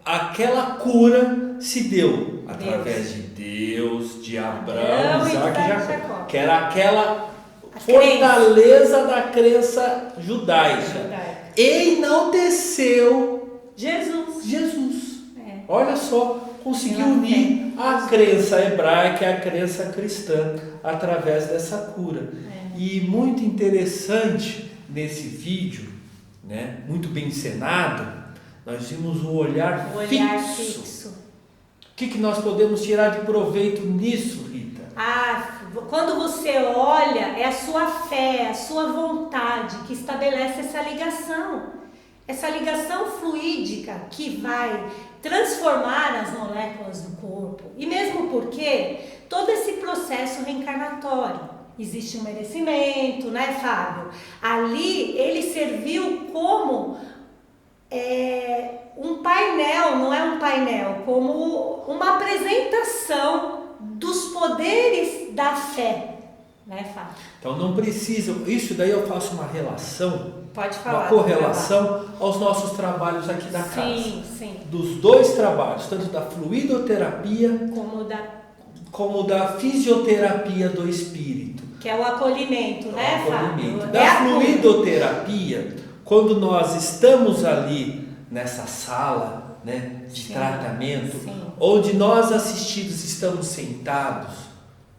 aquela cura se deu através de Deus, de Abraão, Isaac e Jacó, que era aquela fortaleza da crença judaica. E enalteceu Jesus. Olha só, conseguiu unir a crença hebraica e a crença cristã através dessa cura. E muito interessante nesse vídeo, né, muito bem encenado, nós vimos um olhar fixo. O que nós podemos tirar de proveito nisso, Rita? Quando você olha, é a sua fé, a sua vontade que estabelece essa ligação fluídica que vai transformar as moléculas do corpo. E mesmo porque todo esse processo reencarnatório, existe um merecimento, né, Fábio? Ali ele serviu como um painel, não é um painel, como uma apresentação dos poderes da fé, né, Fábio? Então não precisa, isso daí eu faço uma relação, pode falar, uma correlação aos nossos trabalhos aqui da casa. Sim. Dos dois trabalhos, tanto da fluidoterapia como da fisioterapia do espírito. Que é o acolhimento, né, Fábio? Da fluidoterapia, quando nós estamos ali nessa sala, né, de tratamento, onde nós assistidos estamos sentados,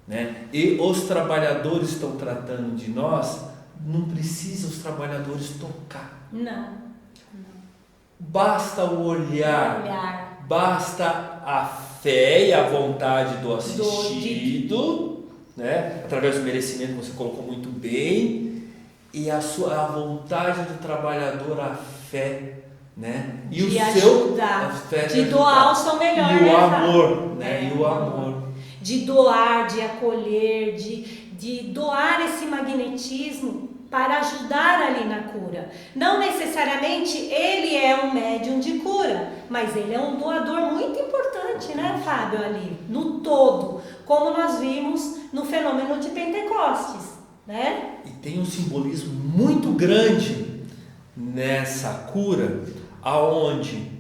né, e os trabalhadores estão tratando de nós, não precisa os trabalhadores tocar. Não. Basta o olhar, basta a fé e a vontade do assistido, né, através do merecimento que você colocou muito bem, e a vontade do trabalhador, a fé, né, e de ajudar, de doar o seu melhor, e o amor, né, e o amor, de doar, de acolher, de doar esse magnetismo para ajudar ali na cura. Não necessariamente ele é um médium de cura, mas ele é um doador muito importante, né, Fábio, ali, no todo, como nós vimos no fenômeno de Pentecostes, né? E tem um simbolismo muito grande nessa cura, aonde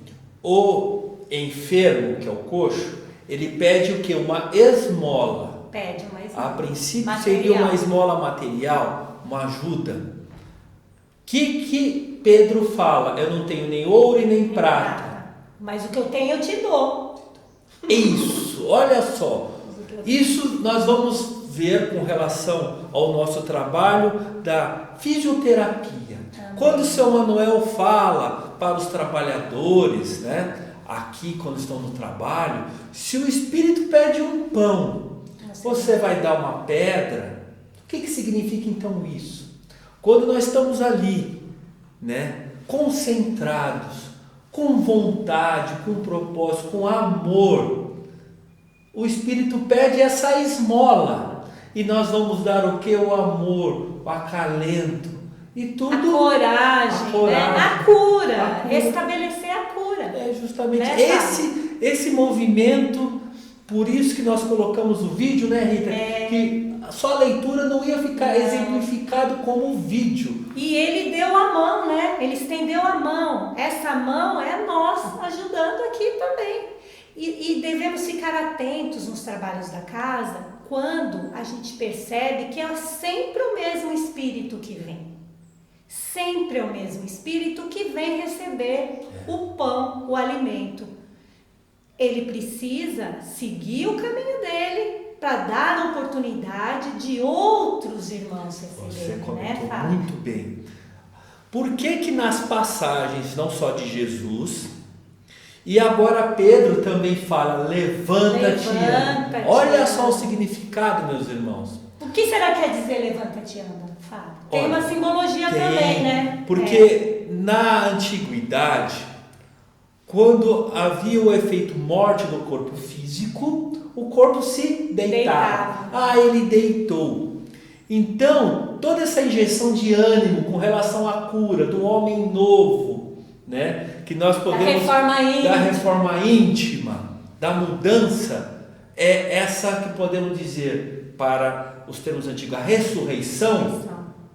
o enfermo, que é o coxo, ele pede o que? Uma esmola. Pede uma esmola. A princípio material. Seria uma esmola material, uma ajuda. O que Pedro fala? Eu não tenho nem ouro e nem prata. Mas o que eu tenho eu te dou. Isso, olha só. Isso nós vamos ver com relação ao nosso trabalho da fisioterapia. Quando o seu Manuel fala para os trabalhadores, né, aqui quando estão no trabalho, se o Espírito pede um pão, você vai dar uma pedra, o que significa então isso? Quando nós estamos ali, né, concentrados, com vontade, com propósito, com amor, o Espírito pede essa esmola, e nós vamos dar o que? O amor, o acalento, e tudo. A coragem. Né? A cura, restabelecer a cura. É justamente esse movimento, por isso que nós colocamos o vídeo, né, Rita? Que só a leitura não ia ficar exemplificado como vídeo. E ele deu a mão, né? Ele estendeu a mão. Essa mão é nós ajudando aqui também. E devemos ficar atentos nos trabalhos da casa quando a gente percebe que é sempre o mesmo espírito que vem. Sempre é o mesmo espírito que vem receber o pão, o alimento. Ele precisa seguir o caminho dele para dar a oportunidade de outros irmãos receberem. Você comentou muito bem. Por que nas passagens, não só de Jesus, E agora Pedro também fala, levanta-te e anda. Levanta-te, Olha anda. só o significado, meus irmãos. O que será que quer dizer levanta-te e anda, Fábio? Tem Olha, uma simbologia tem, também, né? Porque na antiguidade, quando havia o efeito morte do corpo físico, o corpo se deitava. Ah, ele deitou. Então, toda essa injeção de ânimo com relação à cura do homem novo, né, que nós podemos da reforma íntima, da mudança, é essa que podemos dizer para os termos antigos, a ressurreição,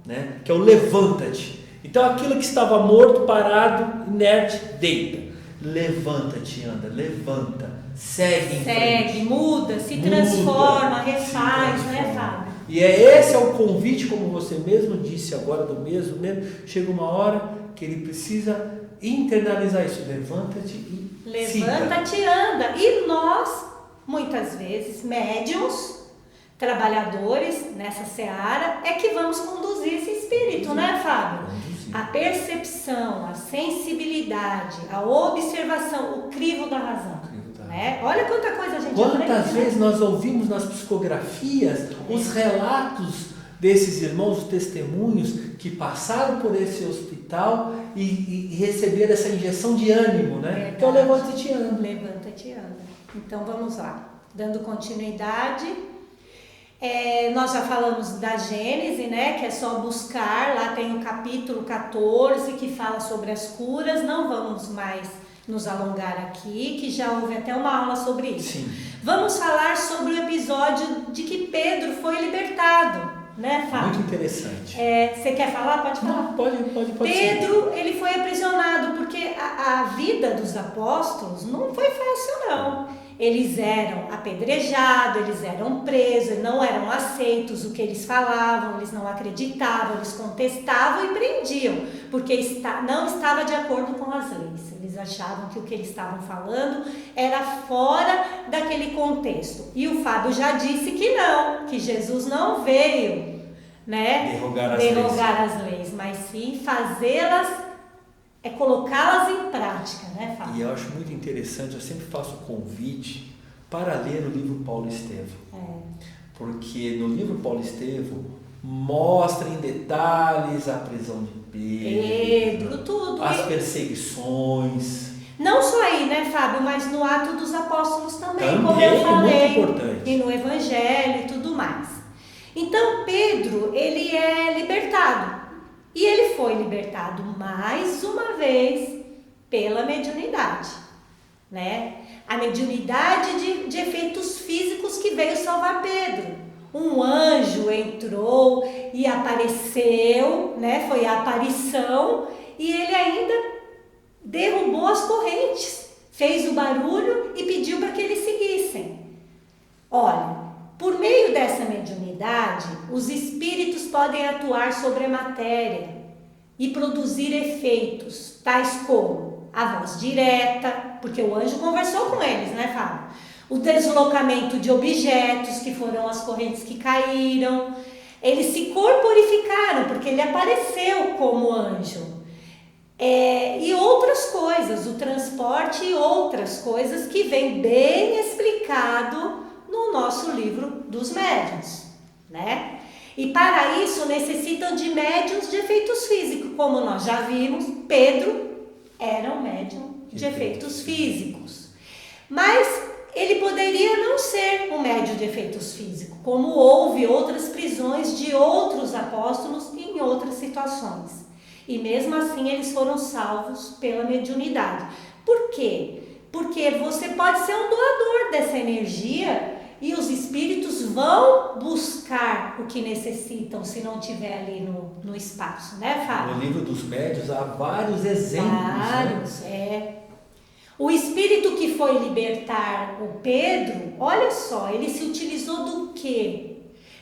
né, que é o levanta-te. Então, aquilo que estava morto, parado, inerte, deita. Levanta-te, anda, levanta, segue em frente. Muda, se transforma, refaz, né, Fábio? E esse é o convite, como você mesmo disse agora, do mesmo, chega uma hora que ele precisa internalizar isso, levanta-te e levanta-te e anda. E nós, muitas vezes, médiuns, trabalhadores nessa seara, é que vamos conduzir esse espírito, né, Fábio? A percepção, a sensibilidade, a observação, o crivo da razão. Né? Olha quanta coisa a gente Quantas vezes nós ouvimos nas psicografias os relatos desses irmãos, os testemunhos que passaram por esse hospital e receberam essa injeção de ânimo, né? Verdade. Então levanta-te e anda. Levanta-te e anda. Então vamos lá, dando continuidade. Nós já falamos da Gênese, né? Que é só buscar, lá tem o capítulo 14 que fala sobre as curas, não vamos mais nos alongar aqui, que já houve até uma aula sobre isso. Sim. Vamos falar sobre o episódio de que Pedro foi libertado, né, Fábio? Muito interessante. Você quer falar? Pode falar. Não, pode Pedro, ele foi aprisionado, porque a vida dos apóstolos não foi fácil, não. Eles eram apedrejados, eles eram presos, não eram aceitos o que eles falavam, eles não acreditavam, eles contestavam e prendiam, porque não estava de acordo com as leis. Eles achavam que o que eles estavam falando era fora daquele contexto. E o Fábio já disse que não, que Jesus não veio, né, derrogar as leis, mas sim fazê-las, colocá-las em prática, né, Fábio? E eu acho muito interessante, eu sempre faço o convite para ler o livro Paulo Estevão. Porque no livro Paulo Estevão mostra em detalhes a prisão de Pedro, tudo. as perseguições. Não só aí, né, Fábio, mas no Ato dos Apóstolos também, como é eu falei, muito importante. E no Evangelho e tudo mais. Então, Pedro, ele é libertado. E ele foi libertado mais uma vez pela mediunidade, né? A mediunidade de efeitos físicos que veio salvar Pedro. Um anjo entrou e apareceu, né? Foi a aparição, e ele ainda derrubou as correntes, fez o barulho e pediu para que eles seguissem. Olha, por meio dessa mediunidade, os espíritos podem atuar sobre a matéria e produzir efeitos, tais como a voz direta, porque o anjo conversou com eles, né, Fábio? O deslocamento de objetos, que foram as correntes que caíram. Eles se corporificaram, porque ele apareceu como anjo. E outras coisas, o transporte e outras coisas que vem bem explicado no nosso livro dos médiuns, né? E para isso necessitam de médiuns de efeitos físicos, como nós já vimos, Pedro era um médium de efeitos físicos. Mas ele poderia não ser um médium de efeitos físicos, como houve outras prisões de outros apóstolos em outras situações. E mesmo assim eles foram salvos pela mediunidade. Por quê? Porque você pode ser um doador dessa energia e os espíritos vão buscar o que necessitam se não estiver ali no espaço, né, Fábio? No livro dos médiuns há vários exemplos. Vários, O espírito que foi libertar o Pedro, olha só, ele se utilizou do quê?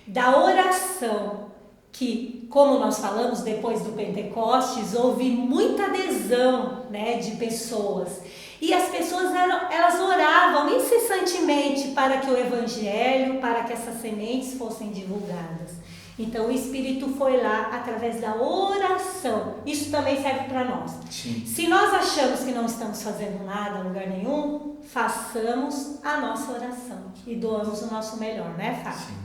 Da oração, que, como nós falamos depois do Pentecostes, houve muita adesão, né, de pessoas. E as pessoas elas oravam incessantemente para que o Evangelho, para que essas sementes fossem divulgadas. Então o Espírito foi lá através da oração isso também serve para nós. Sim. Se nós achamos que não estamos fazendo nada em lugar nenhum, façamos a nossa oração e doamos o nosso melhor, né, Fábio? Sim.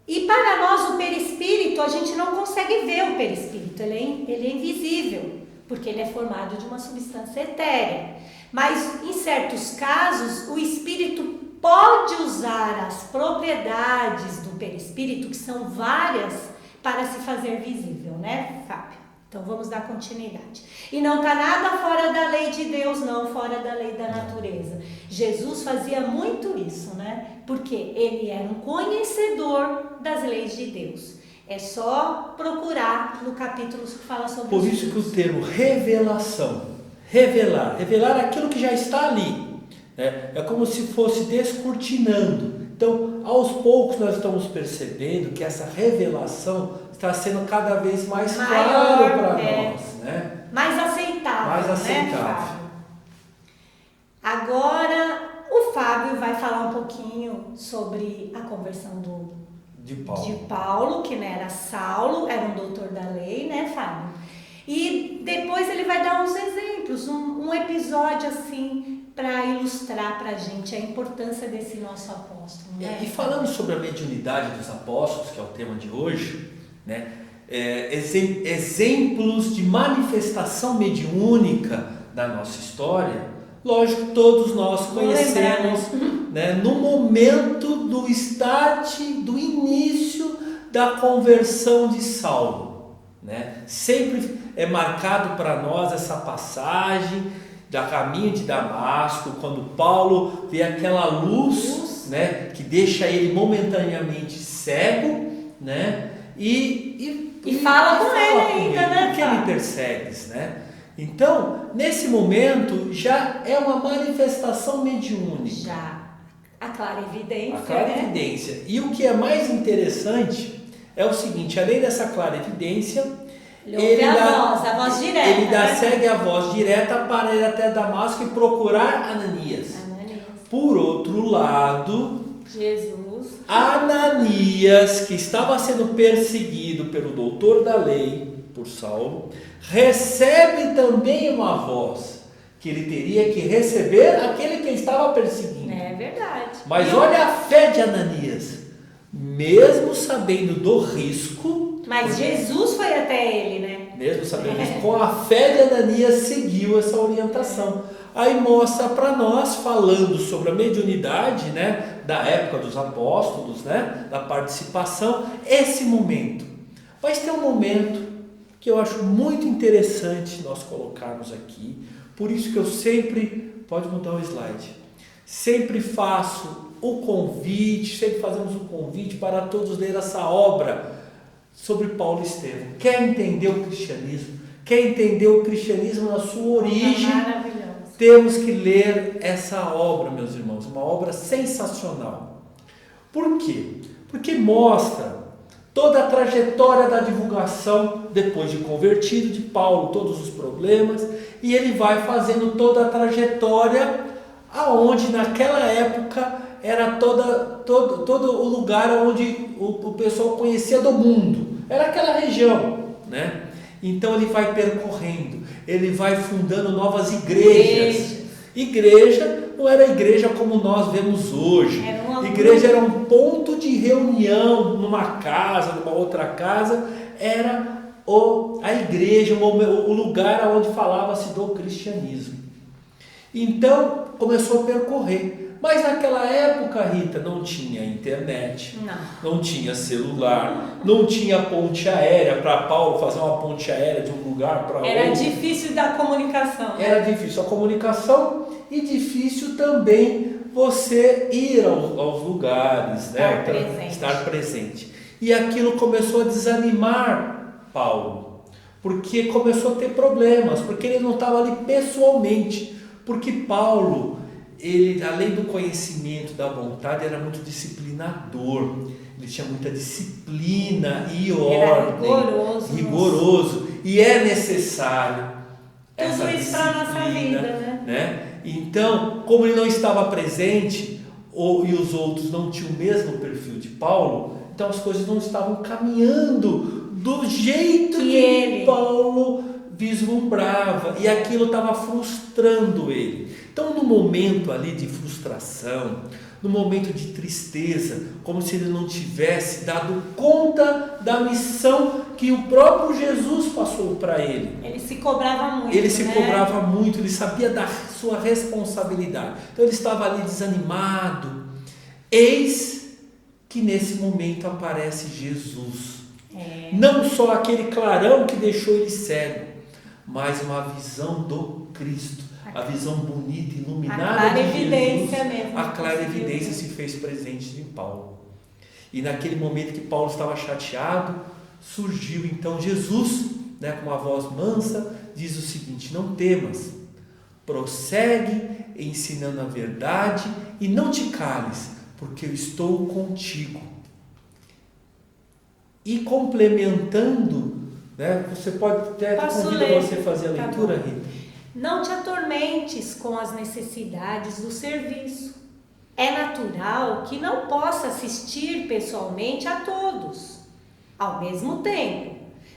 E para nós o perispírito, a gente não consegue ver o perispírito, ele é invisível, porque ele é formado de uma substância etérea. Mas em certos casos, o espírito pode usar as propriedades do perispírito, que são várias, para se fazer visível, né, Fábio? Então vamos dar continuidade. E não está nada fora da lei de Deus, não, fora da lei da natureza. Jesus fazia muito isso, né? Porque ele era um conhecedor das leis de Deus. É só procurar no capítulo que fala sobre Por isso que o termo revelação, revelar aquilo que já está ali, né? É como se fosse descortinando. Então, aos poucos nós estamos percebendo que essa revelação está sendo cada vez mais claro para nós, né? Mais aceitável. Mais aceitável. Né, Fábio? Agora, o Fábio vai falar um pouquinho sobre a conversão de Paulo, que não era Saulo, era um doutor da lei, né, Fábio? E depois ele vai dar uns exemplos, um episódio assim, para ilustrar para a gente a importância desse nosso apóstolo. Né? E falando sobre a mediunidade dos apóstolos, que é o tema de hoje, né, exemplos de manifestação mediúnica da nossa história, lógico que todos nós conhecemos, né, no momento do start, do início da conversão de Saulo, né? Sempre é marcado para nós essa passagem da caminho de Damasco, quando Paulo vê aquela luz, né, que deixa ele momentaneamente cego, né, e fala com ele ainda, né? Porque me persegues, né? Então, nesse momento, já é uma manifestação mediúnica. Já, a clara evidência. A clara evidência. E o que é mais interessante é o seguinte, além dessa clara evidência, ele a voz direta. Ele segue a voz direta para ir até Damasco e procurar Ananias. Por outro lado, Ananias, que estava sendo perseguido pelo doutor da lei, por Saulo, recebe também uma voz que ele teria que receber aquele que estava perseguindo. É verdade. Mas olha a fé de Ananias, mesmo sabendo do risco. Mas Jesus foi até ele, né? Mesmo sabendo disso, com a fé de Ananias seguiu essa orientação. Aí mostra para nós, falando sobre a mediunidade, né, da época dos apóstolos, né, da participação, esse momento. Mas tem um momento que eu acho muito interessante nós colocarmos aqui, por isso que eu sempre, pode mudar o slide, sempre faço o convite, sempre fazemos o convite para todos ler essa obra sobre Paulo Estevão. Quer entender o cristianismo? Quer entender o cristianismo na sua origem? Temos que ler essa obra, meus irmãos, uma obra sensacional. Por quê? Porque mostra toda a trajetória da divulgação depois de convertido de Paulo, todos os problemas, e ele vai fazendo toda a trajetória aonde naquela época era todo o lugar onde o pessoal conhecia do mundo, era aquela região, né? Então ele vai percorrendo, ele vai fundando novas igrejas. Igreja não era igreja como nós vemos hoje. Igreja era um ponto de reunião numa casa, numa outra casa, era a igreja, o lugar onde falava-se do cristianismo. Então começou a percorrer. Mas naquela época, Rita, não tinha internet, não tinha celular, não tinha ponte aérea para Paulo fazer uma ponte aérea de um lugar para outro. Era difícil da comunicação. Né? Era difícil a comunicação e difícil também você ir aos lugares, estar presente. E aquilo começou a desanimar Paulo, porque começou a ter problemas, porque ele não estava ali pessoalmente, porque Paulo, ele, além do conhecimento, da vontade, era muito disciplinador. Ele tinha muita disciplina e ordem. Era rigoroso. E é necessário essa tudo isso para a nossa vida, né? Então, como ele não estava presente, e os outros não tinham o mesmo perfil de Paulo, então as coisas não estavam caminhando do jeito que Paulo vislumbrava, e aquilo estava frustrando ele. Então, no momento ali de frustração, no momento de tristeza, como se ele não tivesse dado conta da missão que o próprio Jesus passou para ele. Ele se cobrava muito. Ele se cobrava muito, ele sabia da sua responsabilidade. Então ele estava ali desanimado. Eis que nesse momento aparece Jesus. Não só aquele clarão que deixou ele cego, mas uma visão do Cristo. A visão bonita, iluminada de Jesus, a clara evidência se fez presente em Paulo. E naquele momento que Paulo estava chateado, surgiu então Jesus, com uma voz mansa, diz o seguinte: não temas, prossegue ensinando a verdade e não te cales, porque eu estou contigo. E complementando, você pode até convidar você a fazer a leitura, Rita. Não te atormentes com as necessidades do serviço. É natural que não possa assistir pessoalmente a todos ao mesmo tempo,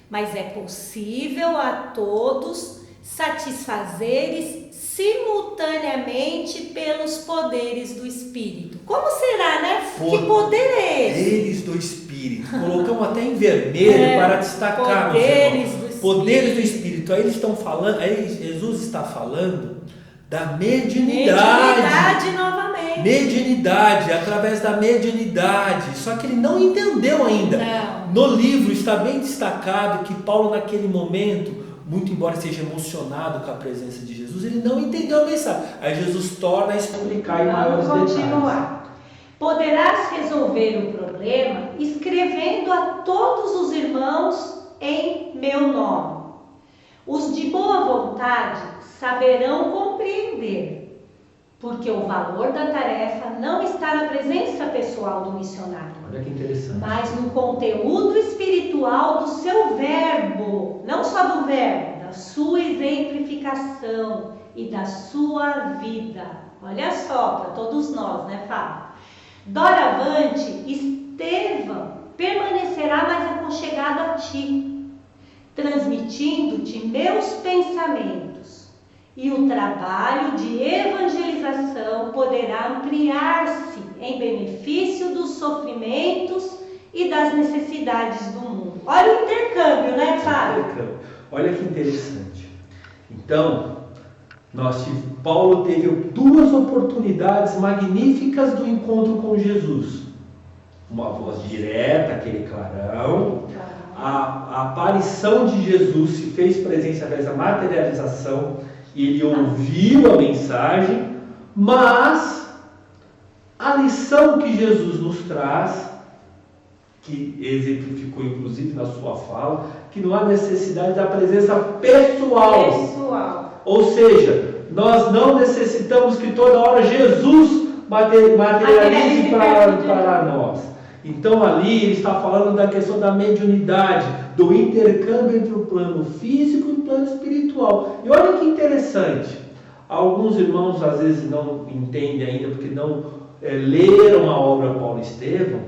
mas é possível a todos satisfazeres simultaneamente pelos poderes do Espírito. Como será, que poder é esse? Poderes do Espírito. Colocamos até em vermelho para destacar. Poderes do Espírito. Aí eles estão falando, aí Jesus está falando da mediunidade. Mediunidade novamente. Mediunidade, através da mediunidade. Só que ele não entendeu ainda. Não. No livro está bem destacado que Paulo, naquele momento, muito embora esteja emocionado com a presença de Jesus, ele não entendeu a mensagem. Aí Jesus torna a explicar em maiores detalhes. Vamos continuar. Poderás resolver o problema escrevendo a todos os irmãos em meu nome. Os de boa vontade saberão compreender, porque o valor da tarefa não está na presença pessoal do missionário. Olha que interessante. Mas no conteúdo espiritual do seu verbo, não só do verbo, da sua exemplificação e da sua vida. Olha só, para todos nós, Fábio? Doravante, Estevão permanecerá mais aconchegado a ti, transmitindo-te meus pensamentos, e o trabalho de evangelização poderá ampliar-se em benefício dos sofrimentos e das necessidades do mundo. Olha o intercâmbio, Fábio? Olha que interessante. Então, Paulo teve duas oportunidades magníficas do encontro com Jesus. Uma voz direta, aquele clarão. A aparição de Jesus se fez presente através da materialização, e ele ouviu a mensagem, mas a lição que Jesus nos traz, que exemplificou inclusive na sua fala, que não há necessidade da presença pessoal. Ou seja, nós não necessitamos que toda hora Jesus materialize para nós. Então ali ele está falando da questão da mediunidade, do intercâmbio entre o plano físico e o plano espiritual. E olha que interessante, alguns irmãos às vezes não entendem ainda porque não leram a obra Paulo e Estevão,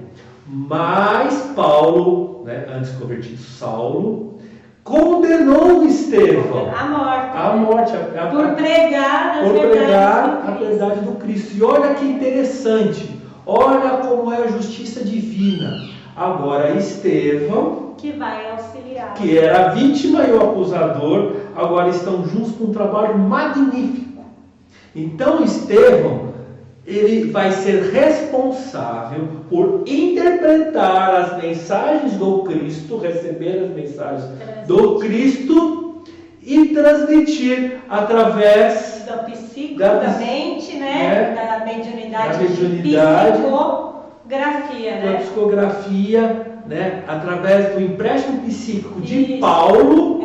mas Paulo, antes convertido Saulo, condenou Estevão à morte por pregar a verdade do Cristo. E olha que interessante, olha como é a justiça divina. Agora Estevão, que vai auxiliar, que era a vítima e o acusador, agora estão juntos com um trabalho magnífico. Então Estevão, ele vai ser responsável por interpretar as mensagens do Cristo, receber as mensagens do Cristo e transmitir através da psico, da mente, da mediunidade, psicografia, da psicografia, através do empréstimo psíquico de Paulo,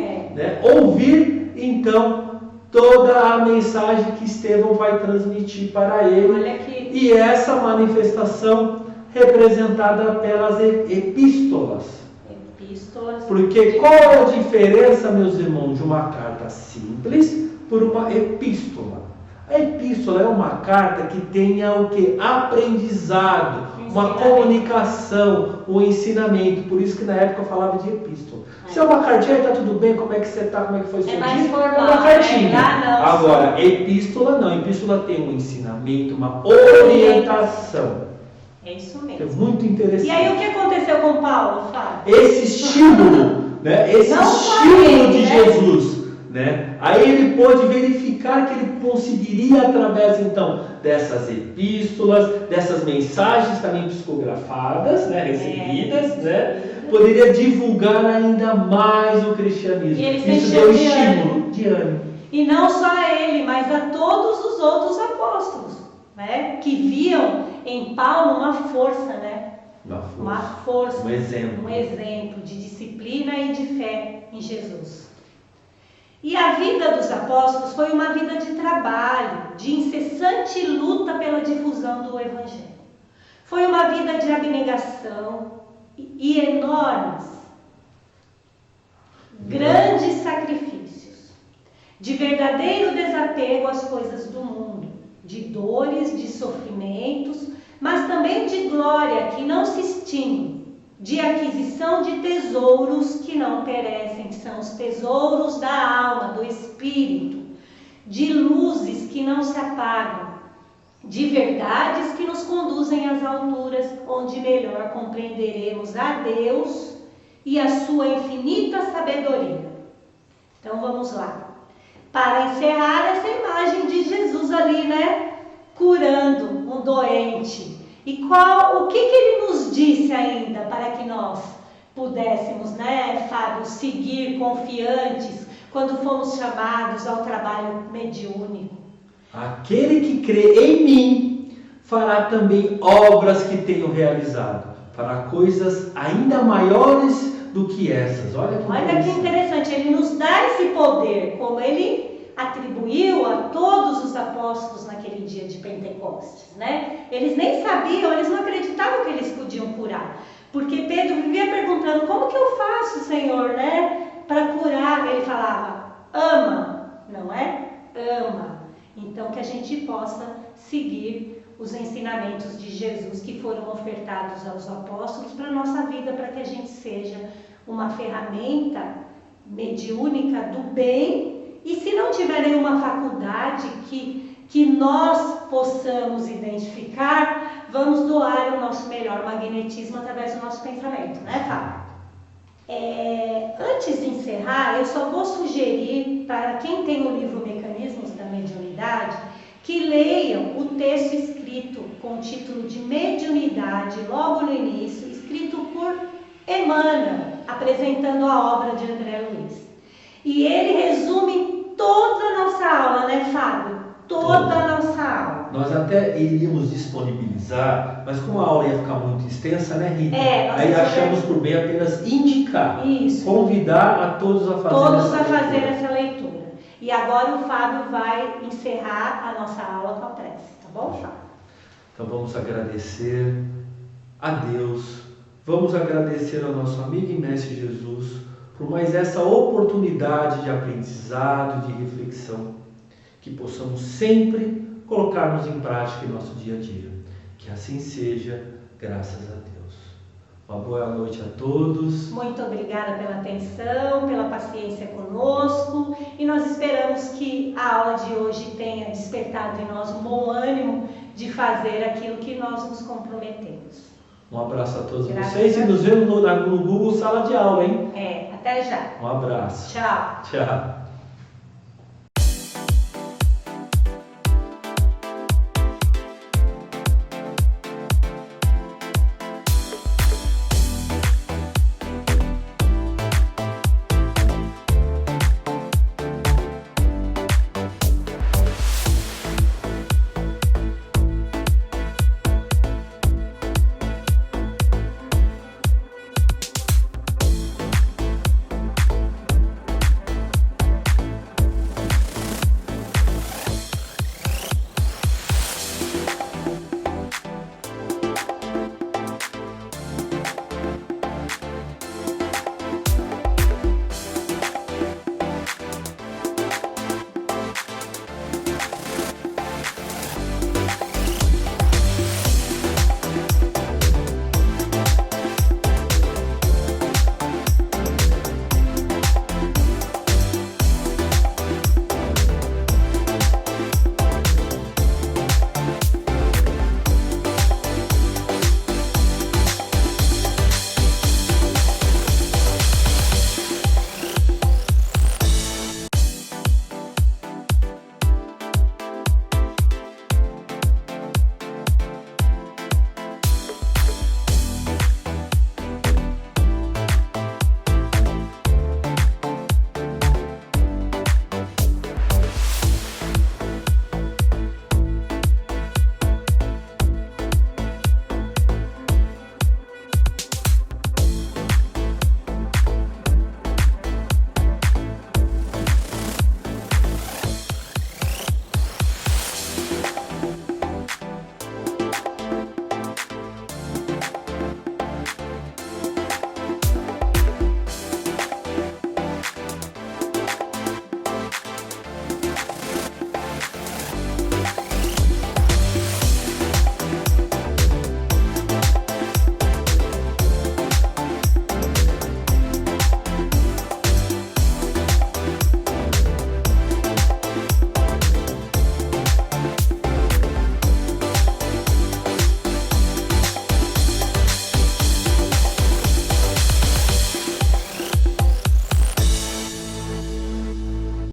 ouvir então toda a mensagem que Estevão vai transmitir para ele. E essa manifestação representada pelas epístolas. Porque qual é a diferença, meus irmãos, de uma carta simples por uma epístola? A epístola é uma carta que tenha o que? Aprendizado, uma comunicação, um ensinamento. Por isso que na época eu falava de epístola. Se é uma cartinha, tá tudo bem, como é que você tá, como é que foi seu dia? mais formal, é uma cartinha. não. Agora, epístola não. Epístola tem um ensinamento, uma orientação. É isso É mesmo. muito interessante. E aí o que aconteceu com Paulo, Fábio? Esse estímulo, né? Esse Não só estímulo ele, de né? Jesus, né? Aí ele pôde verificar que ele conseguiria, através então dessas epístolas, dessas mensagens também psicografadas, né? Recebidas, né? Poderia divulgar ainda mais o cristianismo. E ele se Isso encheu deu de estímulo de ânimo. E não só a ele, mas a todos os outros apóstolos, né? Que viam em Paulo uma força, né? Uma força, Um exemplo. um exemplo de disciplina e de fé em Jesus. E a vida dos apóstolos foi uma vida de trabalho, de incessante luta pela difusão do Evangelho. Foi uma vida de abnegação e enormes, grandes sacrifícios, de verdadeiro desapego às coisas do mundo, de dores, de sofrimentos, mas também de glória que não se extingue, de aquisição de tesouros que não perecem, que são os tesouros da alma, do espírito, de luzes que não se apagam, de verdades que nos conduzem às alturas, onde melhor compreenderemos a Deus e a sua infinita sabedoria. Então vamos lá. Para encerrar essa imagem de Jesus ali, né? Curando um doente. E o que ele nos disse ainda para que nós pudéssemos, né, Fábio, seguir confiantes quando fomos chamados ao trabalho mediúnico? Aquele que crê em mim fará também obras que tenho realizado, fará coisas ainda maiores do que essas. Olha que interessante, ele nos dá esse poder, como ele atribuiu a todos os apóstolos naquele dia de Pentecostes, né? Eles nem sabiam, eles não acreditavam que eles podiam curar, porque Pedro vivia perguntando: como que eu faço, Senhor, né, para curar? Ele falava: ama, não é? Ama. Então que a gente possa seguir os ensinamentos de Jesus que foram ofertados aos apóstolos para a nossa vida, para que a gente seja uma ferramenta mediúnica do bem. E se não tiver nenhuma faculdade que nós possamos identificar, vamos doar o nosso melhor magnetismo através do nosso pensamento, né, Fábio? Antes de encerrar, eu só vou sugerir para quem tem o livro Mecanismos da Mediunidade que leiam o texto escrito com o título de Mediunidade, logo no início, escrito por Emmanuel, apresentando a obra de André Luiz. E ele resume toda a nossa aula, né, Fábio? Toda a nossa aula. Nós até iríamos disponibilizar, mas como a aula ia ficar muito extensa, né, Rita? Aí achamos por bem apenas indicar, isso, convidar a todos a fazer essa leitura. E agora o Fábio vai encerrar a nossa aula com a prece, tá bom, Fábio? Então vamos agradecer a Deus, vamos agradecer ao nosso amigo e mestre Jesus por mais essa oportunidade de aprendizado, de reflexão, que possamos sempre colocarmos em prática em nosso dia a dia. Que assim seja, graças a Deus. Uma boa noite a todos. Muito obrigada pela atenção, pela paciência conosco, e nós esperamos que a aula de hoje tenha despertado em nós um bom ânimo de fazer aquilo que nós nos comprometemos. Um abraço a todos vocês e nos vemos no Google Sala de Aula, hein? Até já. Um abraço. Tchau. Tchau.